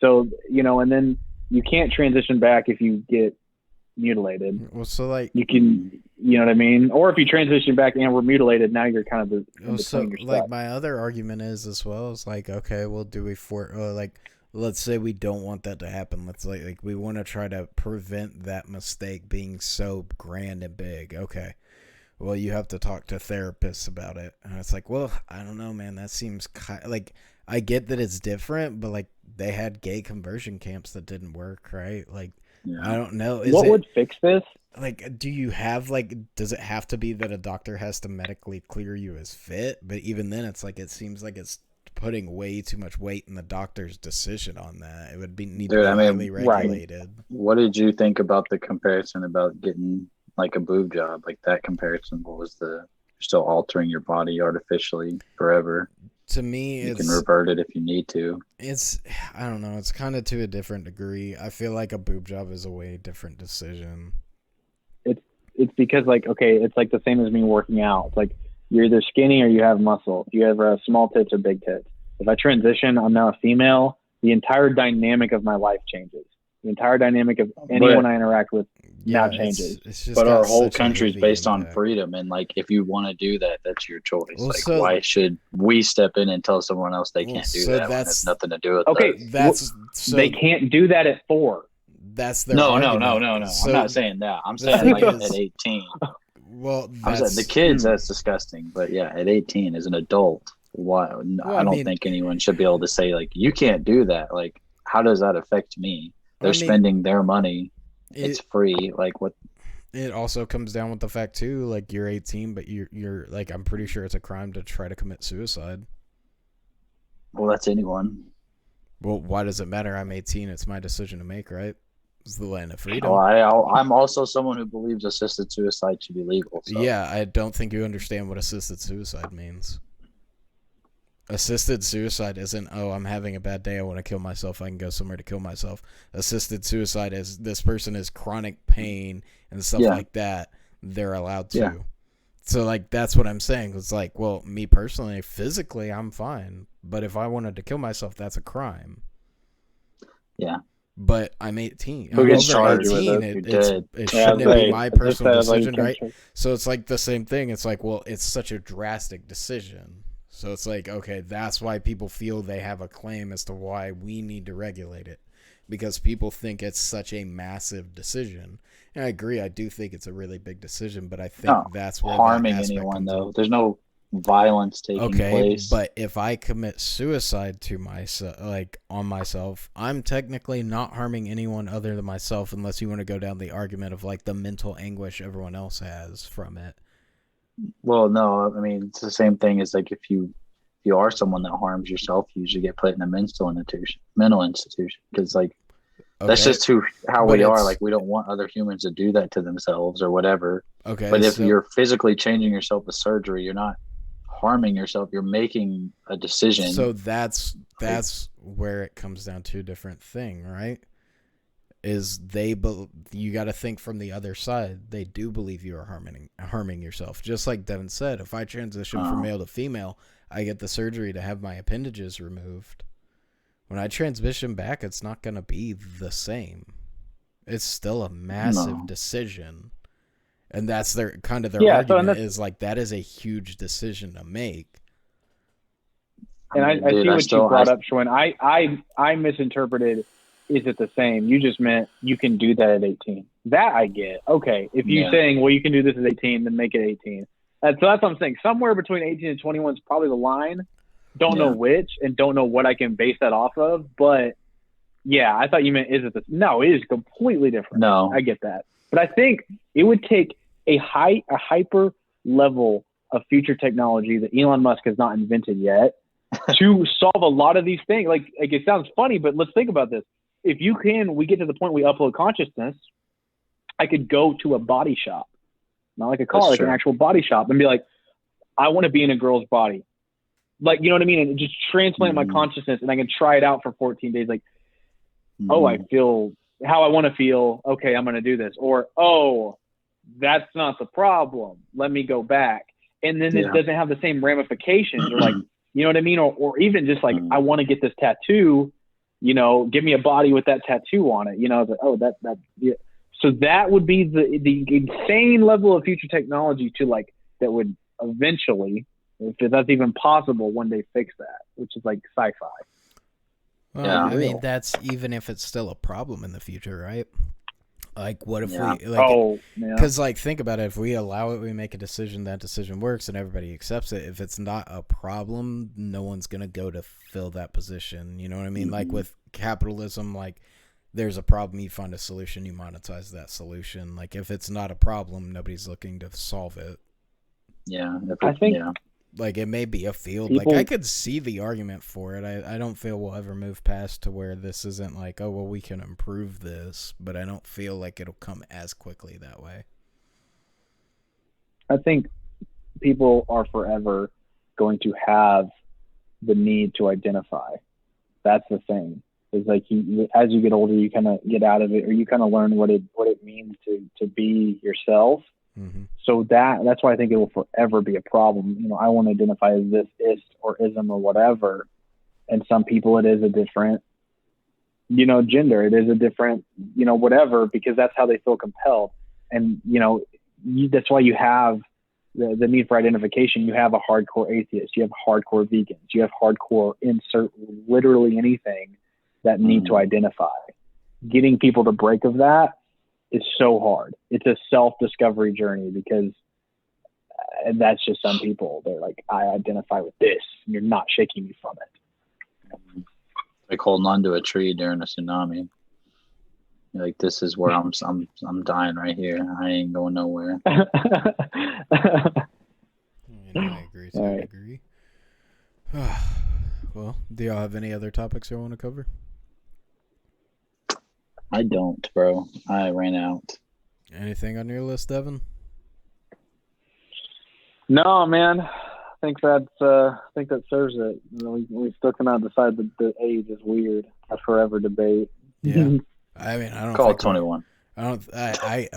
So, and then you can't transition back if you get mutilated. Well, so like you can, you know what I mean? Or if you transition back and were mutilated, now you're kind of so like my other argument is as well is like, okay, well, do we let's say we don't want that to happen. Let's like we want to try to prevent that mistake being so grand and big. Okay. Well, you have to talk to therapists about it. And it's like, well, I don't know, man. That seems like, I get that it's different, but like they had gay conversion camps that didn't work, right? Like, yeah. I don't know. What would fix this? Like, do you have does it have to be that a doctor has to medically clear you as fit? But even then, it's like, it seems like it's putting way too much weight in the doctor's decision on that. It would need to be highly regulated. Right. What did you think about the comparison about getting like a boob job? Like that comparison, what was you're still altering your body artificially forever? To me, you can revert it if you need to. I don't know. It's kind of to a different degree. I feel like a boob job is a way different decision. It's because it's like the same as me working out. It's like you're either skinny or you have muscle. You have small tits or big tits. If I transition, I'm now a female. The entire dynamic of my life changes. The entire dynamic of anyone I interact with now changes. It's just but our whole country is based on freedom, and like if you want to do that, that's your choice. Well, why should we step in and tell someone else they can't do that? When it's nothing to do with us? They can't do that at 4. That's their no. So, I'm not saying that. I'm saying like at 18. Well, I'm saying the kids. That's disgusting. But yeah, at 18 as an adult, why? I don't think anyone should be able to say like you can't do that. Like, how does that affect me? They're spending their money. It's free. Like what? It also comes down with the fact too, like you're 18, but you're like, I'm pretty sure it's a crime to try to commit suicide. Well, that's anyone. Well, why does it matter? I'm 18. It's my decision to make, right? It's the land of freedom. I'm also someone who believes assisted suicide should be legal. So. Yeah, I don't think you understand what assisted suicide means. Assisted suicide isn't, oh, I'm having a bad day, I want to kill myself, I can go somewhere to kill myself. Assisted suicide is this person has chronic pain and stuff like that. They're allowed to. Yeah. So, like, that's what I'm saying. It's like, well, me personally, physically, I'm fine. But if I wanted to kill myself, that's a crime. Yeah. But I'm 18. Who gets charged with it? It shouldn't be my personal decision, right? So it's like the same thing. It's like, well, it's such a drastic decision. So it's like, okay, that's why people feel they have a claim as to why we need to regulate it. Because people think it's such a massive decision. And I agree, I do think it's a really big decision, but I think that's where harming anyone, though. There's no violence taking place. But if I commit suicide to myself, like on myself, I'm technically not harming anyone other than myself, unless you want to go down the argument of like the mental anguish everyone else has from it. Well, no, I mean it's the same thing as like if you are someone that harms yourself, you usually get put in a mental institution because like that's Okay, just how but we are. it's Like we don't want other humans to do that to themselves or whatever. okay. But if So you're physically changing yourself with surgery, you're not harming yourself. You're making a decision. so that's Like, that's where it comes down to a different thing, right? Is you got to think from the other side. They do believe you are harming yourself. Just like Devin said, if I transition from uh, male to female, I get the surgery to have my appendages removed. When I transition back, it's not going to be the same. It's still a massive no, decision. And that's their Yeah. So, and argument that's, is like that is a huge decision to make. I and mean, I dude, see what you brought up, Schwinn. I misinterpreted. Is it the same? You just meant you can do that at 18. That I get. Okay. If you're yeah, saying, well, you can do this at 18, then make it 18. So that's what I'm saying. Somewhere between 18 and 21 is probably the line. Don't know yeah, which, and don't know what I can base that off of. But yeah, I thought you meant is it the no? It is completely different. no, I get that, but I think it would take a hyper level of future technology that Elon Musk has not invented yet to solve a lot of these things. Like it sounds funny, but let's think about this. If we get to the point we upload consciousness, I could go to a body shop, not like a car, that's like an true. actual body shop, and be like, I want to be in a girl's body. Like, you know what I mean? And just transplant my consciousness, and I can try it out for 14 days. Like, oh, I feel how I want to feel. Okay, I'm going to do this. Or, oh, that's not the problem. Let me go back. And then it doesn't have the same ramifications or like, you know what I mean? Or even just like, I want to get this tattoo, give me a body with that tattoo on it, yeah. So that would be the insane level of future technology to like, that would eventually, if that's even possible, one day fix that, which is like sci-fi. Well, I mean, that's even if it's still a problem in the future, right? Like, what if we like? Because like, think about it. If we allow it, we make a decision. That decision works, and everybody accepts it. If it's not a problem, no one's gonna go to fill that position. You know what I mean? Like with capitalism, like there's a problem, you find a solution, you monetize that solution. Like if it's not a problem, nobody's looking to solve it. Yeah, I think. Yeah. Like it may be a field. Like I could see the argument for it. I don't feel we'll ever move past to where this isn't like, oh well, we can improve this, but I don't feel like it'll come as quickly that way. I think people are forever going to have the need to identify. That's the thing. It's like as you get older, you kind of get out of it, or you kind of learn what it means to be yourself. Mm-hmm. So that's why I think it will forever be a problem. I want to identify as this, ist, or ism, or whatever. And some people, it is a different, gender. It is a different, whatever, because that's how they feel compelled. And, that's why you have the need for identification. You have a hardcore atheist. You have hardcore vegans. You have hardcore insert literally anything that need to identify. Getting people to break of that is so hard. It's a self-discovery journey because that's just some people. They're like, I identify with this, and you're not shaking me from it. Like holding onto a tree during a tsunami. You're like, this is where I'm dying right here. I ain't going nowhere. I agree to a degree. Well, do y'all have any other topics you want to cover? I don't, bro. I ran out. Anything on your list, Devin? No, man. I think that serves it. We still cannot decide the age is weird. A forever debate. Yeah. I mean, I don't call it 21. I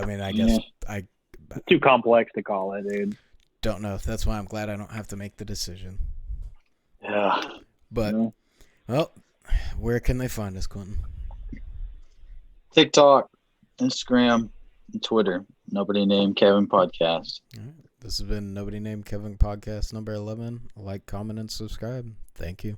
mean, I guess I too complex to call it, dude. Don't know. That's why I'm glad I don't have to make the decision. Yeah. But well, where can they find us, Quentin? TikTok, Instagram, and Twitter. Nobody Named Kevin Podcast. All right. This has been Nobody Named Kevin Podcast number 11. Like, comment, and subscribe. Thank you.